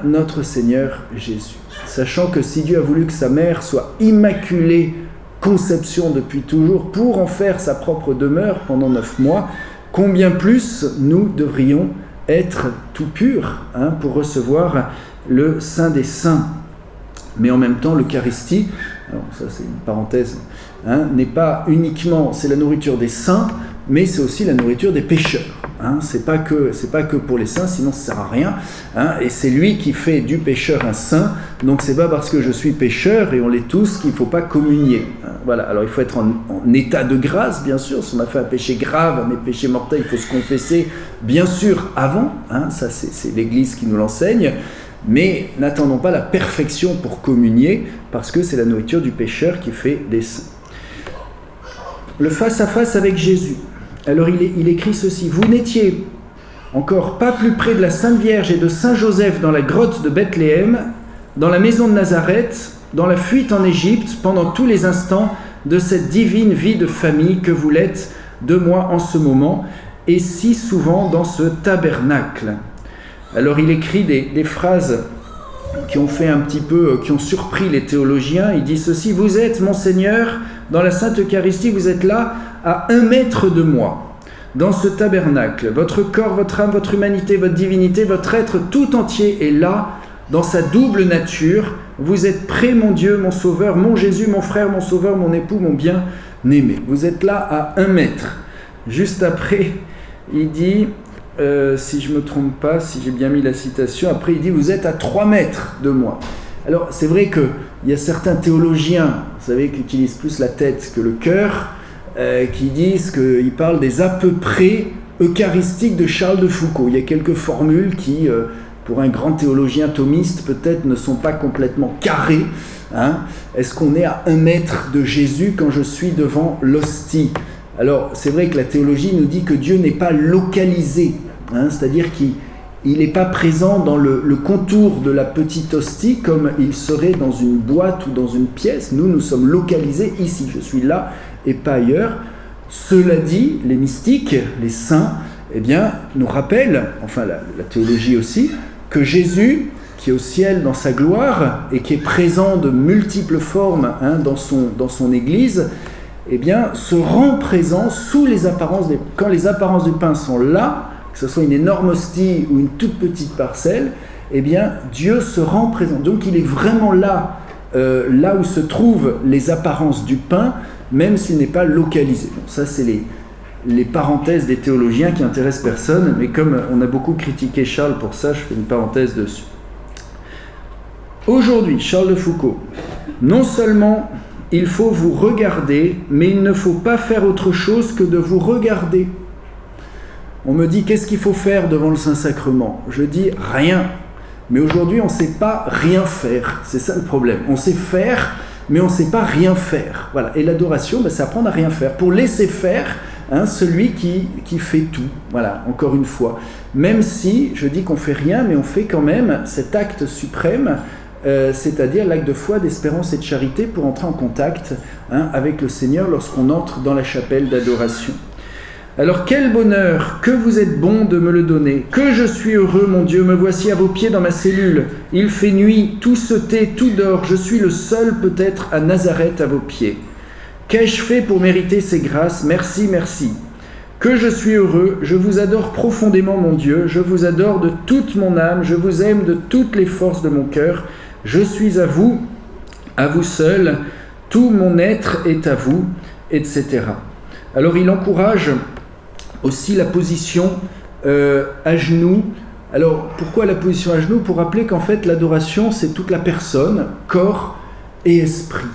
notre Seigneur Jésus. Sachant que si Dieu a voulu que sa mère soit immaculée conception depuis toujours pour en faire sa propre demeure pendant 9 mois, combien plus nous devrions être tout purs pour recevoir le Saint des Saints. Mais en même temps, l'Eucharistie, alors ça c'est une parenthèse, n'est pas uniquement, c'est la nourriture des saints, mais c'est aussi la nourriture des pécheurs. C'est pas que pour les saints, sinon ça sert à rien. Et c'est lui qui fait du pécheur un saint. Donc c'est pas parce que je suis pécheur, et on l'est tous, qu'il faut pas communier. Voilà. Alors il faut être en état de grâce, bien sûr. Si on a fait un péché grave, un péché mortel, il faut se confesser, bien sûr, avant. Ça c'est l'Église qui nous l'enseigne. Mais n'attendons pas la perfection pour communier, parce que c'est la nourriture du pécheur qui fait des saints. Le face-à-face avec Jésus. Alors il écrit ceci: vous n'étiez encore pas plus près de la Sainte Vierge et de Saint Joseph dans la grotte de Bethléem, dans la maison de Nazareth, dans la fuite en Égypte, pendant tous les instants de cette divine vie de famille que vous l'êtes de moi en ce moment, et si souvent dans ce tabernacle. Alors il écrit des phrases qui ont surpris les théologiens. Il dit ceci: vous êtes, mon Seigneur, dans la Sainte Eucharistie, vous êtes là à 1 mètre de moi, dans ce tabernacle. Votre corps, votre âme, votre humanité, votre divinité, votre être tout entier est là, dans sa double nature. Vous êtes près, mon Dieu, mon Sauveur, mon Jésus, mon frère, mon Sauveur, mon époux, mon bien-aimé. Vous êtes là à 1 mètre. Juste après, il dit, si je ne me trompe pas, si j'ai bien mis la citation, après il dit, vous êtes à 3 mètres de moi. Alors c'est vrai qu'il y a certains théologiens, vous savez, qui utilisent plus la tête que le cœur, qui disent qu'ils parlent des à peu près eucharistiques de Charles de Foucault. Il y a quelques formules qui, pour un grand théologien thomiste, peut-être ne sont pas complètement carrées. Est-ce qu'on est à 1 mètre de Jésus quand je suis devant l'hostie ? Alors, c'est vrai que la théologie nous dit que Dieu n'est pas localisé, c'est-à-dire qu'il n'est pas présent dans le contour de la petite hostie comme il serait dans une boîte ou dans une pièce. Nous sommes localisés ici, je suis là et pas ailleurs. Cela dit, les mystiques, les saints, nous rappellent, enfin la théologie aussi, que Jésus, qui est au ciel dans sa gloire et qui est présent de multiples formes dans son Église, se rend présent sous les apparences des pains. Quand les apparences du pain sont là, que ce soit une énorme hostie ou une toute petite parcelle, Dieu se rend présent. Donc il est vraiment là, là où se trouvent les apparences du pain, même s'il n'est pas localisé. Bon, ça c'est les parenthèses des théologiens qui intéressent personne, mais comme on a beaucoup critiqué Charles pour ça, je fais une parenthèse dessus. Aujourd'hui, Charles de Foucault, non seulement il faut vous regarder, mais il ne faut pas faire autre chose que de vous regarder. On me dit, qu'est-ce qu'il faut faire devant le Saint-Sacrement ? Je dis, rien. Mais aujourd'hui, on ne sait pas rien faire. C'est ça le problème. On sait faire, mais on ne sait pas rien faire. Voilà. Et l'adoration, c'est apprendre à rien faire. Pour laisser faire celui qui fait tout. Voilà, encore une fois. Même si, je dis qu'on ne fait rien, mais on fait quand même cet acte suprême, c'est-à-dire l'acte de foi, d'espérance et de charité pour entrer en contact avec le Seigneur lorsqu'on entre dans la chapelle d'adoration. Alors quel bonheur, que vous êtes bon de me le donner, que je suis heureux, mon Dieu, me voici à vos pieds dans ma cellule, il fait nuit, tout se tait, tout dort, je suis le seul peut-être à Nazareth à vos pieds. Qu'ai-je fait pour mériter ces grâces ? Merci, merci. Que je suis heureux, je vous adore profondément, mon Dieu, je vous adore de toute mon âme, je vous aime de toutes les forces de mon cœur, je suis à vous seul, tout mon être est à vous, etc. Alors il encourage aussi la position à genoux. Alors pourquoi la position à genoux ? Pour rappeler qu'en fait l'adoration c'est toute la personne, corps et esprit.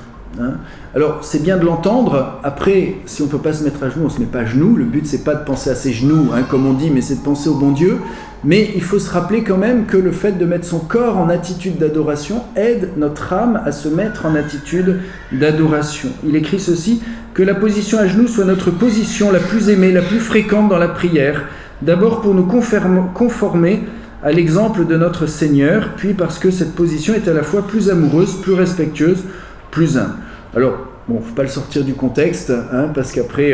Alors c'est bien de l'entendre. Après, si on ne peut pas se mettre à genoux, on ne se met pas à genoux. Le but c'est pas de penser à ses genoux, comme on dit, mais c'est de penser au bon Dieu. Mais il faut se rappeler quand même que le fait de mettre son corps en attitude d'adoration aide notre âme à se mettre en attitude d'adoration. Il écrit ceci, que la position à genoux soit notre position la plus aimée, la plus fréquente dans la prière, d'abord pour nous conformer à l'exemple de notre Seigneur, puis parce que cette position est à la fois plus amoureuse, plus respectueuse, plus humble. Alors, bon, il ne faut pas le sortir du contexte, parce qu'après,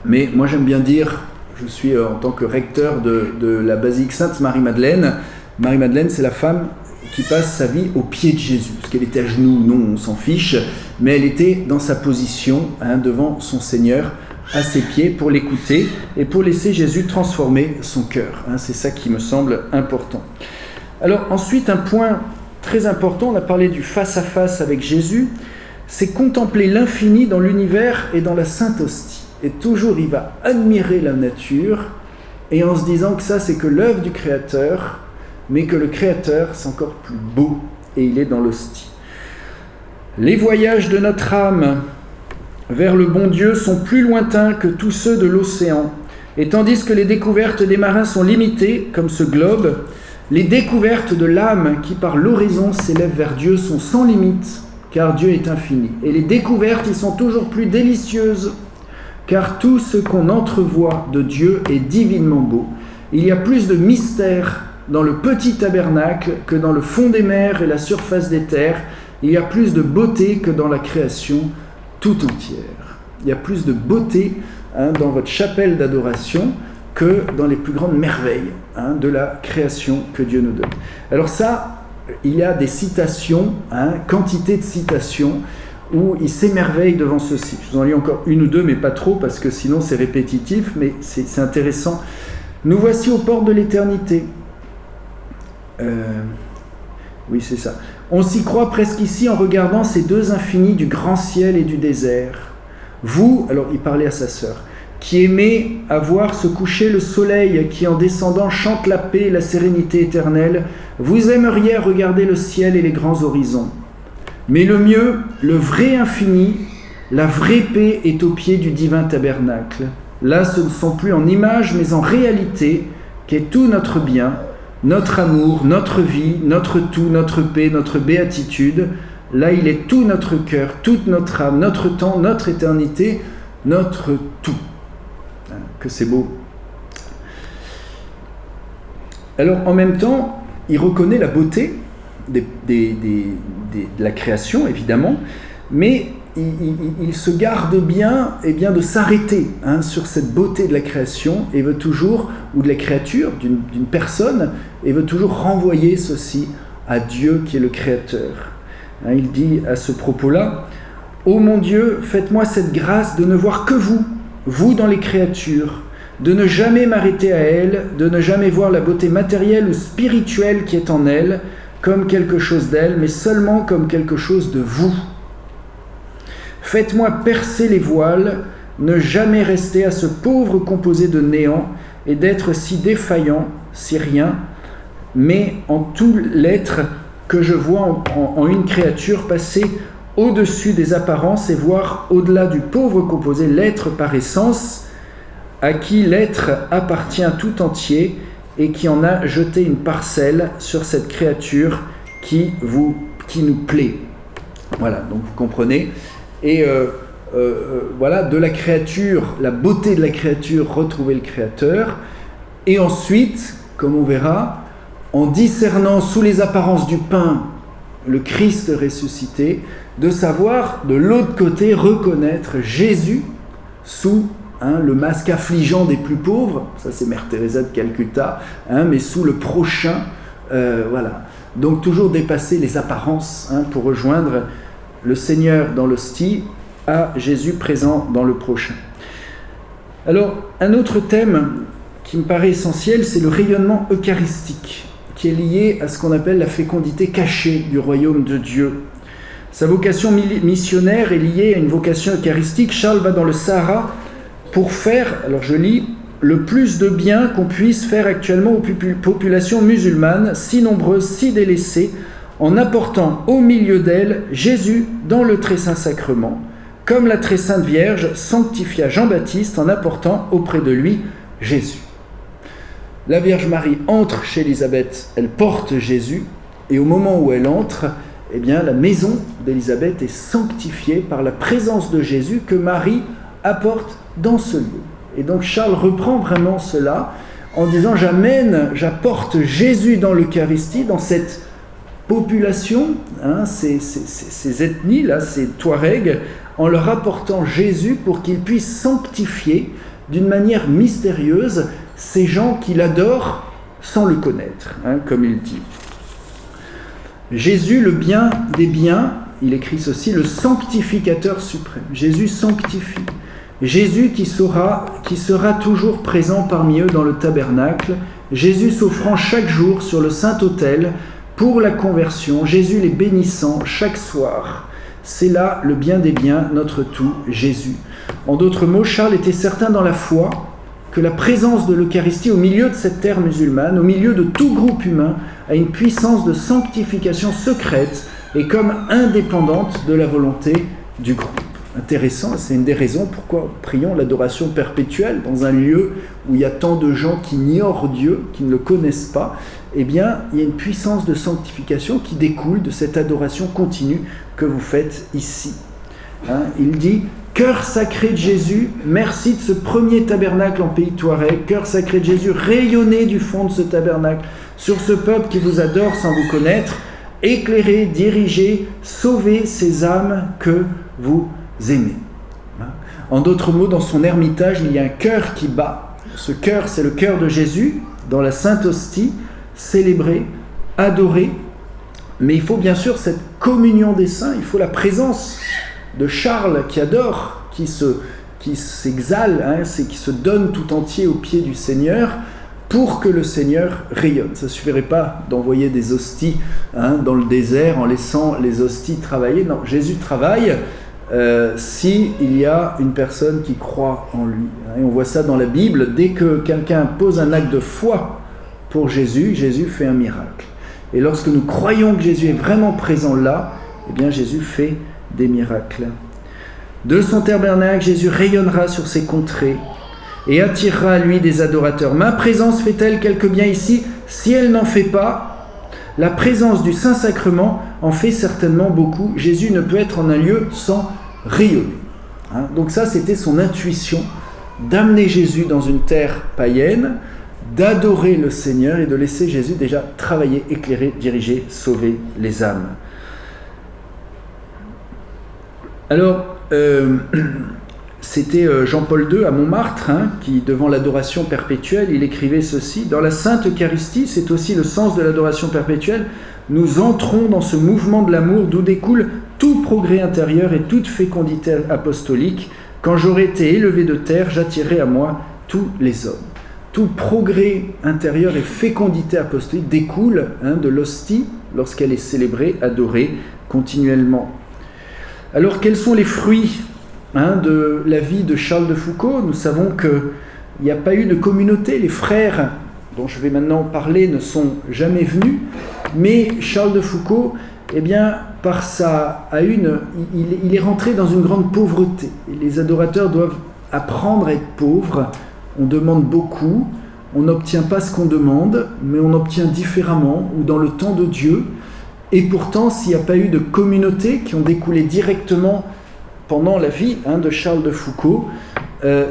mais moi j'aime bien dire, je suis en tant que recteur de la basilique Sainte-Marie-Madeleine. Marie-Madeleine, c'est la femme qui passe sa vie au pied de Jésus. Parce qu'elle était à genoux, non, on s'en fiche, mais elle était dans sa position devant son Seigneur, à ses pieds, pour l'écouter et pour laisser Jésus transformer son cœur. C'est ça qui me semble important. Alors ensuite, un point très important, on a parlé du face-à-face avec Jésus, c'est contempler l'infini dans l'univers et dans la Sainte Hostie. et toujours il va admirer la nature, et en se disant que ça c'est que l'œuvre du Créateur, mais que le Créateur c'est encore plus beau, et il est dans l'hostie. Les voyages de notre âme vers le bon Dieu sont plus lointains que tous ceux de l'océan, et tandis que les découvertes des marins sont limitées, comme ce globe, les découvertes de l'âme qui par l'horizon s'élève vers Dieu sont sans limite, car Dieu est infini. Et les découvertes y sont toujours plus délicieuses, car tout ce qu'on entrevoit de Dieu est divinement beau. Il y a plus de mystère dans le petit tabernacle que dans le fond des mers et la surface des terres. Il y a plus de beauté que dans la création tout entière. Il y a plus de beauté dans votre chapelle d'adoration que dans les plus grandes merveilles de la création que Dieu nous donne. Alors ça, il y a des citations, quantité de citations, où il s'émerveille devant ceci. Je vous en lis encore une ou deux, mais pas trop, parce que sinon c'est répétitif, mais c'est intéressant. Nous voici aux portes de l'éternité. Oui, c'est ça. On s'y croit presque ici en regardant ces deux infinis du grand ciel et du désert. Vous, alors il parlait à sa sœur, qui aimez à voir se coucher le soleil, qui en descendant chante la paix et la sérénité éternelle, vous aimeriez regarder le ciel et les grands horizons. Mais le mieux, le vrai infini, la vraie paix est au pied du divin tabernacle. Là, ce ne sont plus en image, mais en réalité, qu'est tout notre bien, notre amour, notre vie, notre tout, notre paix, notre béatitude. Là, il est tout notre cœur, toute notre âme, notre temps, notre éternité, notre tout. Que c'est beau. Alors, en même temps, il reconnaît la beauté de la création, évidemment, mais il se garde bien, de s'arrêter sur cette beauté de la création et veut toujours, ou de la créature, d'une personne, et veut toujours renvoyer ceci à Dieu qui est le Créateur. Il dit à ce propos-là, « Ô mon Dieu, faites-moi cette grâce de ne voir que vous dans les créatures, de ne jamais m'arrêter à elles, de ne jamais voir la beauté matérielle ou spirituelle qui est en elles, comme quelque chose d'elles, mais seulement comme quelque chose de vous. Faites-moi percer les voiles, ne jamais rester à ce pauvre composé de néant et d'être si défaillant, si rien, mais en tout l'être que je vois en une créature passer au-dessus des apparences et voir au-delà du pauvre composé l'être par essence, à qui l'être appartient tout entier et qui en a jeté une parcelle sur cette créature qui nous plaît. » Voilà, donc vous comprenez. Et voilà, de la créature, la beauté de la créature, retrouver le Créateur. Et ensuite, comme on verra, en discernant sous les apparences du pain le Christ ressuscité, de savoir de l'autre côté reconnaître Jésus sous le masque affligeant des plus pauvres, ça c'est Mère Teresa de Calcutta, mais sous le prochain, voilà. Donc toujours dépasser les apparences pour rejoindre le Seigneur dans l'hostie à Jésus présent dans le prochain. Alors, un autre thème qui me paraît essentiel, c'est le rayonnement eucharistique, qui est lié à ce qu'on appelle la fécondité cachée du royaume de Dieu. Sa vocation missionnaire est liée à une vocation eucharistique. Charles va dans le Sahara pour faire, alors je lis, le plus de bien qu'on puisse faire actuellement aux populations musulmanes, si nombreuses, si délaissées, en apportant au milieu d'elles Jésus dans le très saint sacrement, comme la très sainte Vierge sanctifia Jean-Baptiste en apportant auprès de lui Jésus. La Vierge Marie entre chez Élisabeth, elle porte Jésus, et au moment où elle entre, la maison d'Élisabeth est sanctifiée par la présence de Jésus que Marie apporte dans ce lieu. Et donc Charles reprend vraiment cela en disant j'apporte Jésus dans l'Eucharistie, dans cette population, ces ethnies-là, ces Touaregs, en leur apportant Jésus pour qu'ils puissent sanctifier d'une manière mystérieuse ces gens qui l'adorent sans le connaître, comme il dit. Jésus, le bien des biens, il écrit ceci, le sanctificateur suprême. Jésus sanctifie. Jésus qui sera toujours présent parmi eux dans le tabernacle. Jésus s'offrant chaque jour sur le Saint-Autel pour la conversion. Jésus les bénissant chaque soir. C'est là le bien des biens, notre tout, Jésus. En d'autres mots, Charles était certain dans la foi que la présence de l'Eucharistie au milieu de cette terre musulmane, au milieu de tout groupe humain, a une puissance de sanctification secrète et comme indépendante de la volonté du groupe. Intéressant, c'est une des raisons pourquoi prions l'adoration perpétuelle dans un lieu où il y a tant de gens qui ignorent Dieu, qui ne le connaissent pas. Eh bien, il y a une puissance de sanctification qui découle de cette adoration continue que vous faites ici. Il dit « Cœur sacré de Jésus, merci de ce premier tabernacle en pays Touareg. Cœur sacré de Jésus, rayonnez du fond de ce tabernacle sur ce peuple qui vous adore sans vous connaître. Éclairez, dirigez, sauvez ces âmes que vous aimez. » En d'autres mots, dans son ermitage, il y a un cœur qui bat. Ce cœur, c'est le cœur de Jésus, dans la Sainte Hostie, célébré, adoré. Mais il faut bien sûr cette communion des saints, il faut la présence de Charles qui adore, qui s'exale, qui se donne tout entier aux pieds du Seigneur, pour que le Seigneur rayonne. Ça ne suffirait pas d'envoyer des hosties dans le désert en laissant les hosties travailler. Non, Jésus travaille s'il y a une personne qui croit en lui. Et on voit ça dans la Bible, dès que quelqu'un pose un acte de foi pour Jésus, Jésus fait un miracle. Et lorsque nous croyons que Jésus est vraiment présent là, eh bien Jésus fait des miracles. De son tabernacle, Jésus rayonnera sur ces contrées et attirera à lui des adorateurs. Ma présence fait-elle quelque bien ici? Si elle n'en fait pas, la présence du Saint-Sacrement en fait certainement beaucoup. Jésus ne peut être en un lieu sans rayonner. Donc ça, c'était son intuition d'amener Jésus dans une terre païenne, d'adorer le Seigneur et de laisser Jésus déjà travailler, éclairer, diriger, sauver les âmes. Alors, c'était Jean-Paul II à Montmartre, qui, devant l'adoration perpétuelle, il écrivait ceci: « Dans la Sainte Eucharistie, c'est aussi le sens de l'adoration perpétuelle, nous entrons dans ce mouvement de l'amour d'où découle tout progrès intérieur et toute fécondité apostolique. Quand j'aurai été élevé de terre, j'attirerai à moi tous les hommes. » Tout progrès intérieur et fécondité apostolique découle de l'hostie lorsqu'elle est célébrée, adorée continuellement. Alors, quels sont les fruits de la vie de Charles de Foucauld? Nous savons qu'il n'y a pas eu de communauté. Les frères dont je vais maintenant parler ne sont jamais venus. Mais Charles de Foucauld, eh bien, il est rentré dans une grande pauvreté. Et les adorateurs doivent apprendre à être pauvres. On demande beaucoup, on n'obtient pas ce qu'on demande, mais on obtient différemment ou dans le temps de Dieu. Et pourtant, s'il n'y a pas eu de communautés qui ont découlé directement pendant la vie de Charles de Foucauld,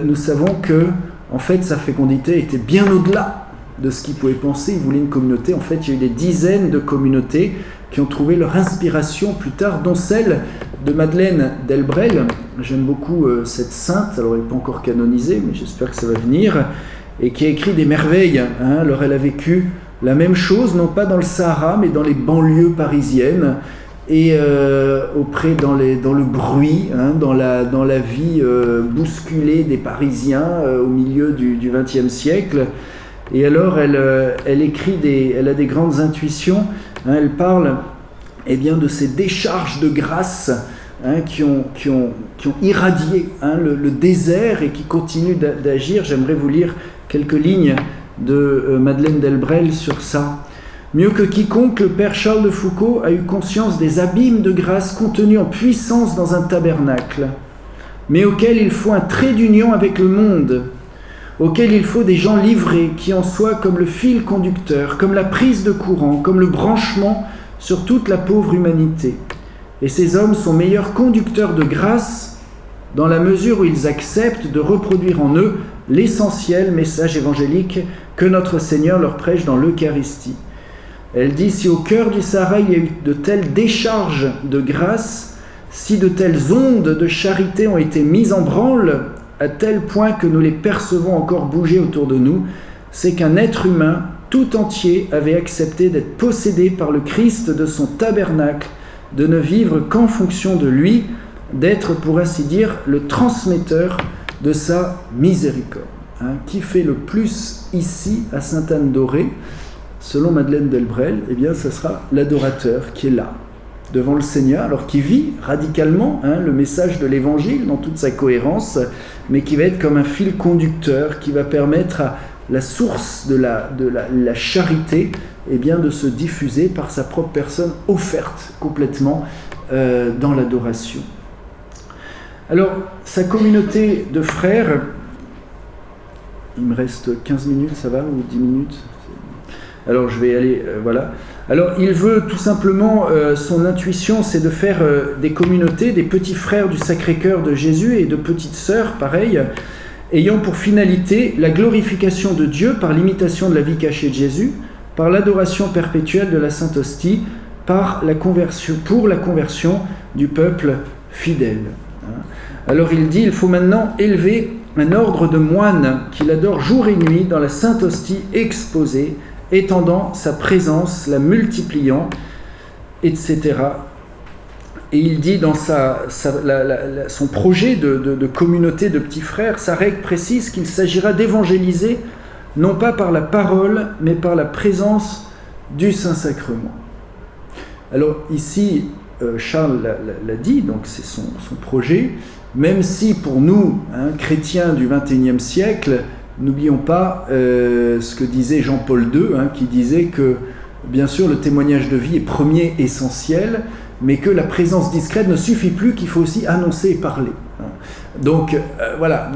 nous savons que en fait, sa fécondité était bien au-delà de ce qu'il pouvait penser. Il voulait une communauté. En fait, il y a eu des dizaines de communautés qui ont trouvé leur inspiration plus tard, dont celle de Madeleine Delbrel. J'aime beaucoup cette sainte, alors elle n'est pas encore canonisée, mais j'espère que ça va venir, et qui a écrit des merveilles. Alors elle a vécu la même chose, non pas dans le Sahara, mais dans les banlieues parisiennes, et dans le bruit, dans la vie bousculée des Parisiens au milieu du XXe siècle. Et alors elle écrit elle a des grandes intuitions. Elle parle de ces décharges de grâce qui ont irradié le désert et qui continuent d'agir. J'aimerais vous lire quelques lignes de Madeleine Delbrel sur ça. Mieux que quiconque, le père Charles de Foucauld a eu conscience des abîmes de grâce contenus en puissance dans un tabernacle, mais auquel il faut un trait d'union avec le monde, auquel il faut des gens livrés qui en soient comme le fil conducteur, comme la prise de courant, comme le branchement sur toute la pauvre humanité. Et ces hommes sont meilleurs conducteurs de grâce dans la mesure où ils acceptent de reproduire en eux l'essentiel message évangélique que notre Seigneur leur prêche dans l'Eucharistie. Elle dit: si au cœur du Sahara il y a eu de telles décharges de grâce, si de telles ondes de charité ont été mises en branle, à tel point que nous les percevons encore bouger autour de nous, c'est qu'un être humain tout entier avait accepté d'être possédé par le Christ de son tabernacle, de ne vivre qu'en fonction de lui, d'être, pour ainsi dire, le transmetteur de sa miséricorde. Qui fait le plus ici à Sainte-Anne-d'Auray? Selon Madeleine Delbrel, eh bien, ce sera l'adorateur qui est là. devant le Seigneur, alors qui vit radicalement le message de l'Évangile dans toute sa cohérence, mais qui va être comme un fil conducteur qui va permettre à la source de la charité de se diffuser par sa propre personne offerte complètement dans l'adoration. Alors, sa communauté de frères, il me reste 15 minutes, ça va, ou 10 minutes ? Alors, je vais aller, voilà. Alors, il veut tout simplement, son intuition, c'est de faire des communautés, des petits frères du Sacré-Cœur de Jésus et de petites sœurs, pareil, ayant pour finalité la glorification de Dieu par l'imitation de la vie cachée de Jésus, par l'adoration perpétuelle de la Sainte Hostie, pour la conversion du peuple fidèle. Alors il dit, il faut maintenant élever un ordre de moines qui l'adorent jour et nuit dans la Sainte Hostie exposée, étendant sa présence, la multipliant, etc. Et il dit dans son projet de communauté de petits frères, sa règle précise qu'il s'agira d'évangéliser non pas par la parole, mais par la présence du Saint-Sacrement. Alors ici, Charles l'a dit, donc c'est son projet, même si pour nous, chrétiens du XXIe siècle, n'oublions pas ce que disait Jean-Paul II, qui disait que, bien sûr, le témoignage de vie est premier, essentiel, mais que la présence discrète ne suffit plus, qu'il faut aussi annoncer et parler. Donc voilà,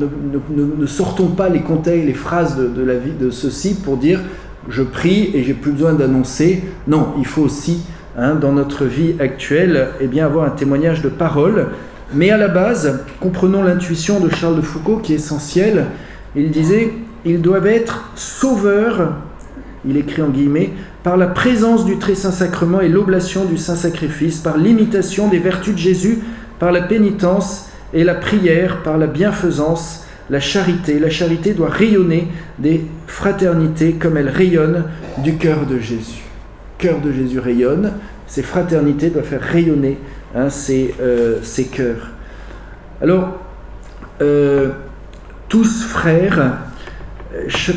ne sortons pas les conseils, les phrases de la vie de ceci pour dire « je prie et j'ai plus besoin d'annoncer ». Non, il faut aussi, dans notre vie actuelle, avoir un témoignage de parole. Mais à la base, comprenons l'intuition de Charles de Foucault qui est essentielle. Il disait « ils doivent être sauveurs », il écrit en guillemets, « par la présence du très saint sacrement et l'oblation du saint sacrifice, par l'imitation des vertus de Jésus, par la pénitence et la prière, par la bienfaisance, la charité. La charité doit rayonner des fraternités comme elle rayonne du cœur de Jésus. Le cœur de Jésus rayonne, ces fraternités doivent faire rayonner ces cœurs. Alors, tous frères,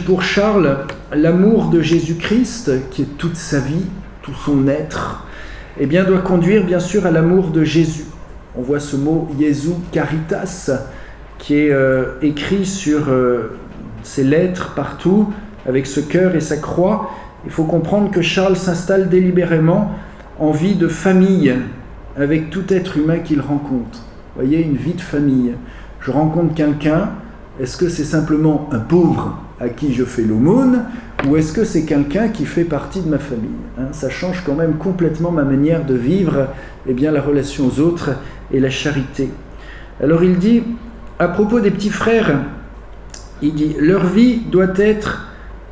pour Charles, l'amour de Jésus-Christ, qui est toute sa vie, tout son être, doit conduire bien sûr à l'amour de Jésus. On voit ce mot « Jesu Caritas » qui est écrit sur ses lettres partout, avec ce cœur et sa croix. Il faut comprendre que Charles s'installe délibérément en vie de famille, avec tout être humain qu'il rencontre. Vous voyez, une vie de famille. Je rencontre quelqu'un, est-ce que c'est simplement un pauvre à qui je fais l'aumône, ou est-ce que c'est quelqu'un qui fait partie de ma famille ? Ça change quand même complètement ma manière de vivre la relation aux autres et la charité. Alors il dit, à propos des petits frères, il dit « Leur vie doit être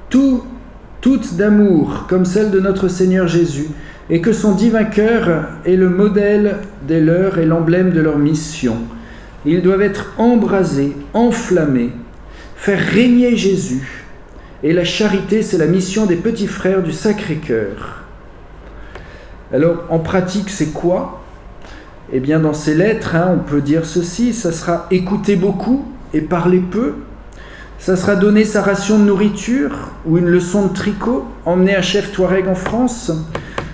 toute d'amour, comme celle de notre Seigneur Jésus, et que son divin cœur est le modèle des leurs et l'emblème de leur mission. Ils doivent être embrasés, enflammés, faire régner Jésus. Et la charité, c'est la mission des petits frères du Sacré-Cœur. » Alors, en pratique, c'est quoi ? Dans ces lettres, on peut dire ceci, ça sera écouter beaucoup et parler peu. Ça sera donner sa ration de nourriture ou une leçon de tricot, emmener un chef Touareg en France,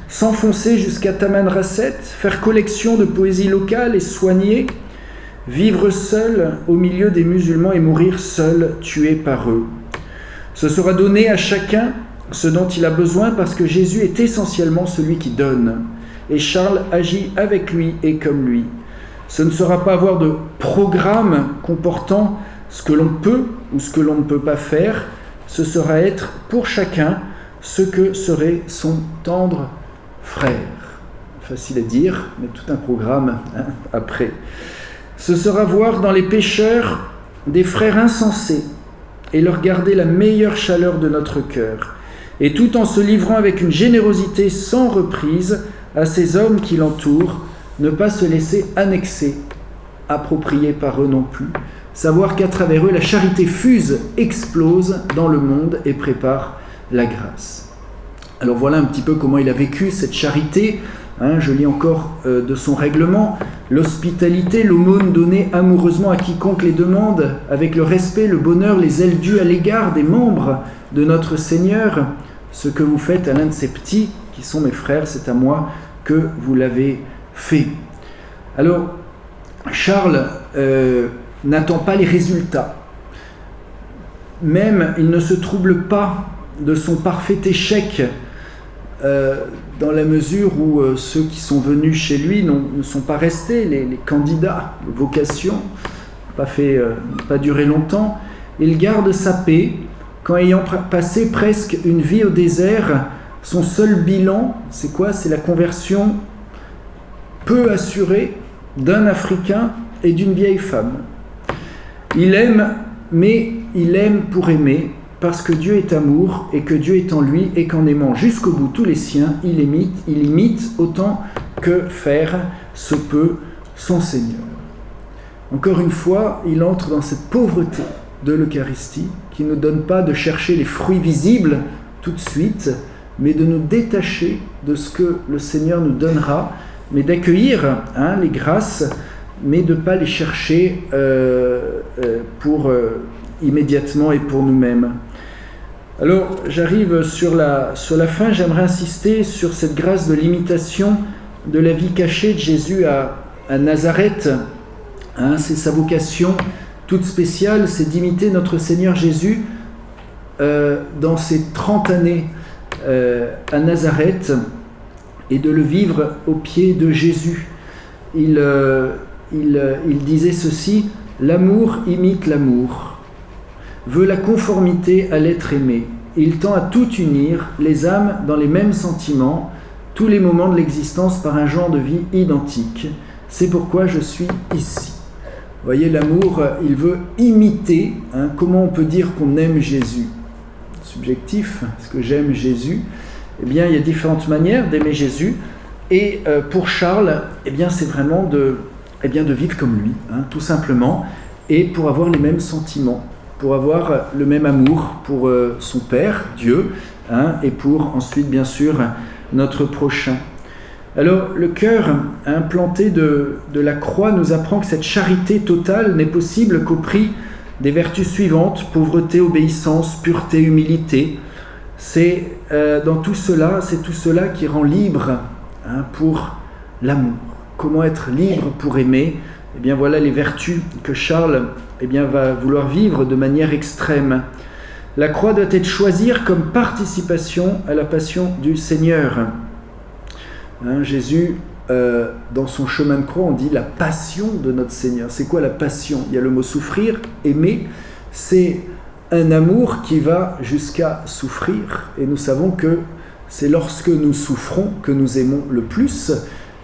s'enfoncer jusqu'à Tamanrasset, faire collection de poésie locale et soigner, vivre seul au milieu des musulmans et mourir seul, tué par eux. Ce sera donner à chacun ce dont il a besoin parce que Jésus est essentiellement celui qui donne. Et Charles agit avec lui et comme lui. Ce ne sera pas avoir de programme comportant ce que l'on peut ou ce que l'on ne peut pas faire. Ce sera être pour chacun ce que serait son tendre frère. Facile à dire, mais tout un programme après. Ce sera voir dans les pécheurs des frères insensés et leur garder la meilleure chaleur de notre cœur. Et tout en se livrant avec une générosité sans reprise à ces hommes qui l'entourent, ne pas se laisser annexer, approprier par eux non plus. Savoir qu'à travers eux, la charité fuse, explose dans le monde et prépare la grâce. Alors voilà un petit peu comment il a vécu cette charité. Je lis encore de son règlement. L'hospitalité, l'aumône donnée amoureusement à quiconque les demande, avec le respect, le bonheur, les ailes dues à l'égard des membres de notre Seigneur. Ce que vous faites à l'un de ces petits, qui sont mes frères, c'est à moi que vous l'avez fait. Alors, Charles n'attend pas les résultats. Même, il ne se trouble pas de son parfait échec dans la mesure où ceux qui sont venus chez lui ne sont pas restés, les candidats, les vocations, pas duré longtemps. Il garde sa paix quand, ayant passé presque une vie au désert, son seul bilan, c'est quoi? C'est la conversion peu assurée d'un Africain et d'une vieille femme. Il aime, mais il aime pour aimer, parce que Dieu est amour et que Dieu est en lui, et qu'en aimant jusqu'au bout tous les siens, il imite autant que faire se peut son Seigneur. Encore une fois, il entre dans cette pauvreté de l'Eucharistie qui ne nous donne pas de chercher les fruits visibles tout de suite, mais de nous détacher de ce que le Seigneur nous donnera, mais d'accueillir les grâces, mais de ne pas les chercher pour immédiatement et pour nous-mêmes. Alors, j'arrive sur la fin, j'aimerais insister sur cette grâce de l'imitation de la vie cachée de Jésus à Nazareth. C'est sa vocation toute spéciale, c'est d'imiter notre Seigneur Jésus dans ses 30 années à Nazareth et de le vivre au pied de Jésus. Il disait ceci: « L'amour imite l'amour, veut la conformité à l'être aimé. Il tend à tout unir, les âmes dans les mêmes sentiments, tous les moments de l'existence par un genre de vie identique. C'est pourquoi je suis ici. » Vous voyez, l'amour, il veut imiter. Comment on peut dire qu'on aime Jésus? Subjectif, est-ce que j'aime Jésus? Eh bien, il y a différentes manières d'aimer Jésus. Et pour Charles, eh bien, c'est vraiment de vivre comme lui, tout simplement, et pour avoir les mêmes sentiments, pour avoir le même amour pour son Père, Dieu, et pour ensuite, bien sûr, notre prochain. Alors, le cœur implanté de la croix nous apprend que cette charité totale n'est possible qu'au prix des vertus suivantes: pauvreté, obéissance, pureté, humilité. C'est tout cela qui rend libre pour l'amour. Comment être libre pour aimer? Eh bien, voilà les vertus que Charles va vouloir vivre de manière extrême. La croix doit être choisie comme participation à la passion du Seigneur. Jésus, dans son chemin de croix, on dit la passion de notre Seigneur. C'est quoi la passion? Il y a le mot souffrir, aimer, c'est un amour qui va jusqu'à souffrir. Et nous savons que c'est lorsque nous souffrons que nous aimons le plus.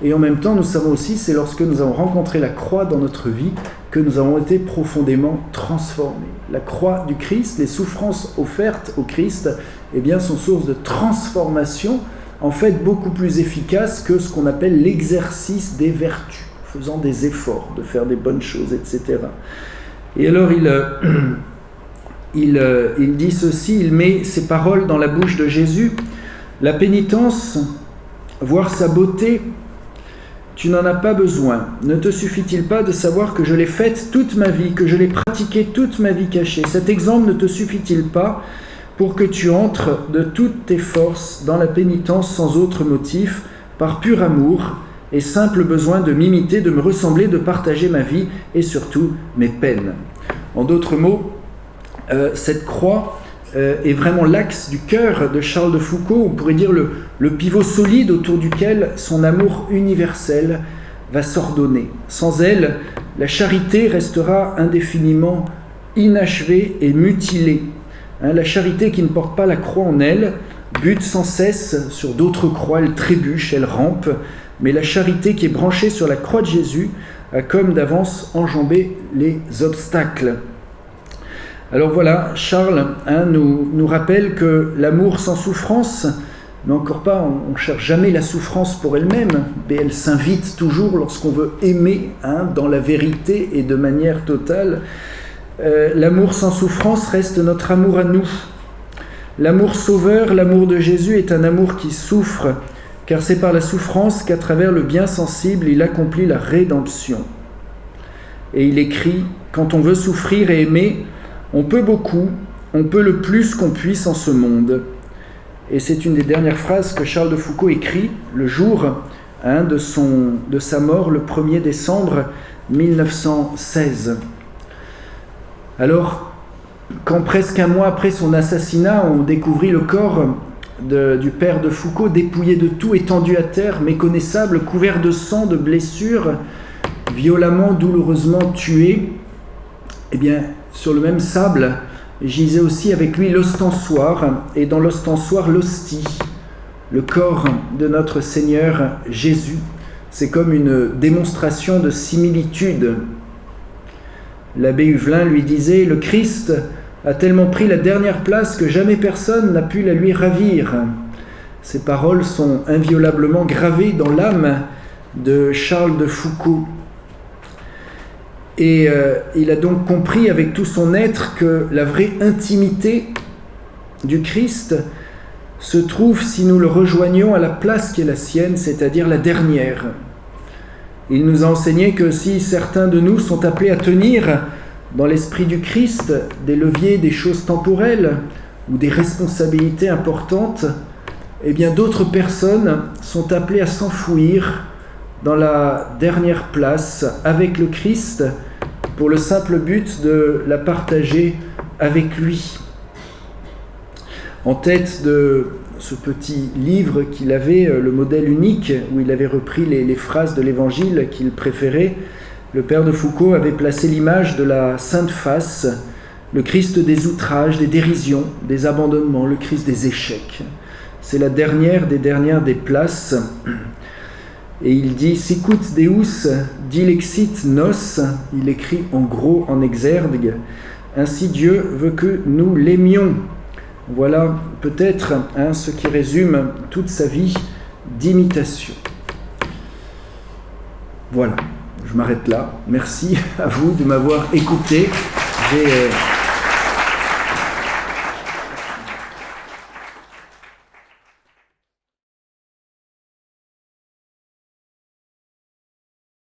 Et en même temps, nous savons aussi, c'est lorsque nous avons rencontré la croix dans notre vie que nous avons été profondément transformés. La croix du Christ, les souffrances offertes au Christ, sont source de transformation, en fait beaucoup plus efficace que ce qu'on appelle l'exercice des vertus, faisant des efforts, de faire des bonnes choses, etc. Et alors il dit ceci, il met ces paroles dans la bouche de Jésus: « La pénitence, voir sa beauté, tu n'en as pas besoin. Ne te suffit-il pas de savoir que je l'ai faite toute ma vie, que je l'ai pratiquée toute ma vie cachée? Cet exemple ne te suffit-il pas pour que tu entres de toutes tes forces dans la pénitence sans autre motif, par pur amour et simple besoin de m'imiter, de me ressembler, de partager ma vie et surtout mes peines ?» En d'autres mots, cette croix est vraiment l'axe du cœur de Charles de Foucault, on pourrait dire le pivot solide autour duquel son amour universel va s'ordonner. Sans elle, la charité restera indéfiniment inachevée et mutilée. La charité qui ne porte pas la croix en elle bute sans cesse sur d'autres croix, elle trébuche, elle rampe, mais la charité qui est branchée sur la croix de Jésus a comme d'avance enjambé les obstacles. Alors voilà, Charles nous rappelle que l'amour sans souffrance, mais encore pas, on ne cherche jamais la souffrance pour elle-même, mais elle s'invite toujours lorsqu'on veut aimer dans la vérité et de manière totale. L'amour sans souffrance reste notre amour à nous. L'amour sauveur, l'amour de Jésus est un amour qui souffre, car c'est par la souffrance qu'à travers le bien sensible, il accomplit la rédemption. Et il écrit: « Quand on veut souffrir et aimer, on peut beaucoup, on peut le plus qu'on puisse en ce monde. » Et c'est une des dernières phrases que Charles de Foucault écrit le jour de sa mort le 1er décembre 1916. Alors, quand presque un mois après son assassinat, on découvrit le corps du père de Foucauld dépouillé de tout, étendu à terre, méconnaissable, couvert de sang, de blessures, violemment, douloureusement tué, eh bien, sur le même sable, gisait aussi avec lui l'ostensoir, et dans l'ostensoir l'hostie, le corps de notre Seigneur Jésus. C'est comme une démonstration de similitude. L'abbé Huvelin lui disait « Le Christ a tellement pris la dernière place que jamais personne n'a pu la lui ravir. » Ces paroles sont inviolablement gravées dans l'âme de Charles de Foucauld. Et il a donc compris avec tout son être que la vraie intimité du Christ se trouve si nous le rejoignons à la place qui est la sienne, c'est-à-dire la dernière. Il nous a enseigné que si certains de nous sont appelés à tenir dans l'esprit du Christ des leviers, des choses temporelles ou des responsabilités importantes, eh bien d'autres personnes sont appelées à s'enfouir dans la dernière place avec le Christ pour le simple but de la partager avec lui. En tête de ce petit livre qu'il avait, le modèle unique, où il avait repris les phrases de l'Évangile qu'il préférait, le père de Foucauld avait placé l'image de la Sainte Face, le Christ des outrages, des dérisions, des abandonnements, le Christ des échecs. C'est la dernière des places. Et il dit « Sicut Deus dilexit nos », il écrit en gros, en exergue, « Ainsi Dieu veut que nous l'aimions ». Voilà peut-être ce qui résume toute sa vie d'imitation. Voilà, je m'arrête là. Merci à vous de m'avoir écouté. J'ai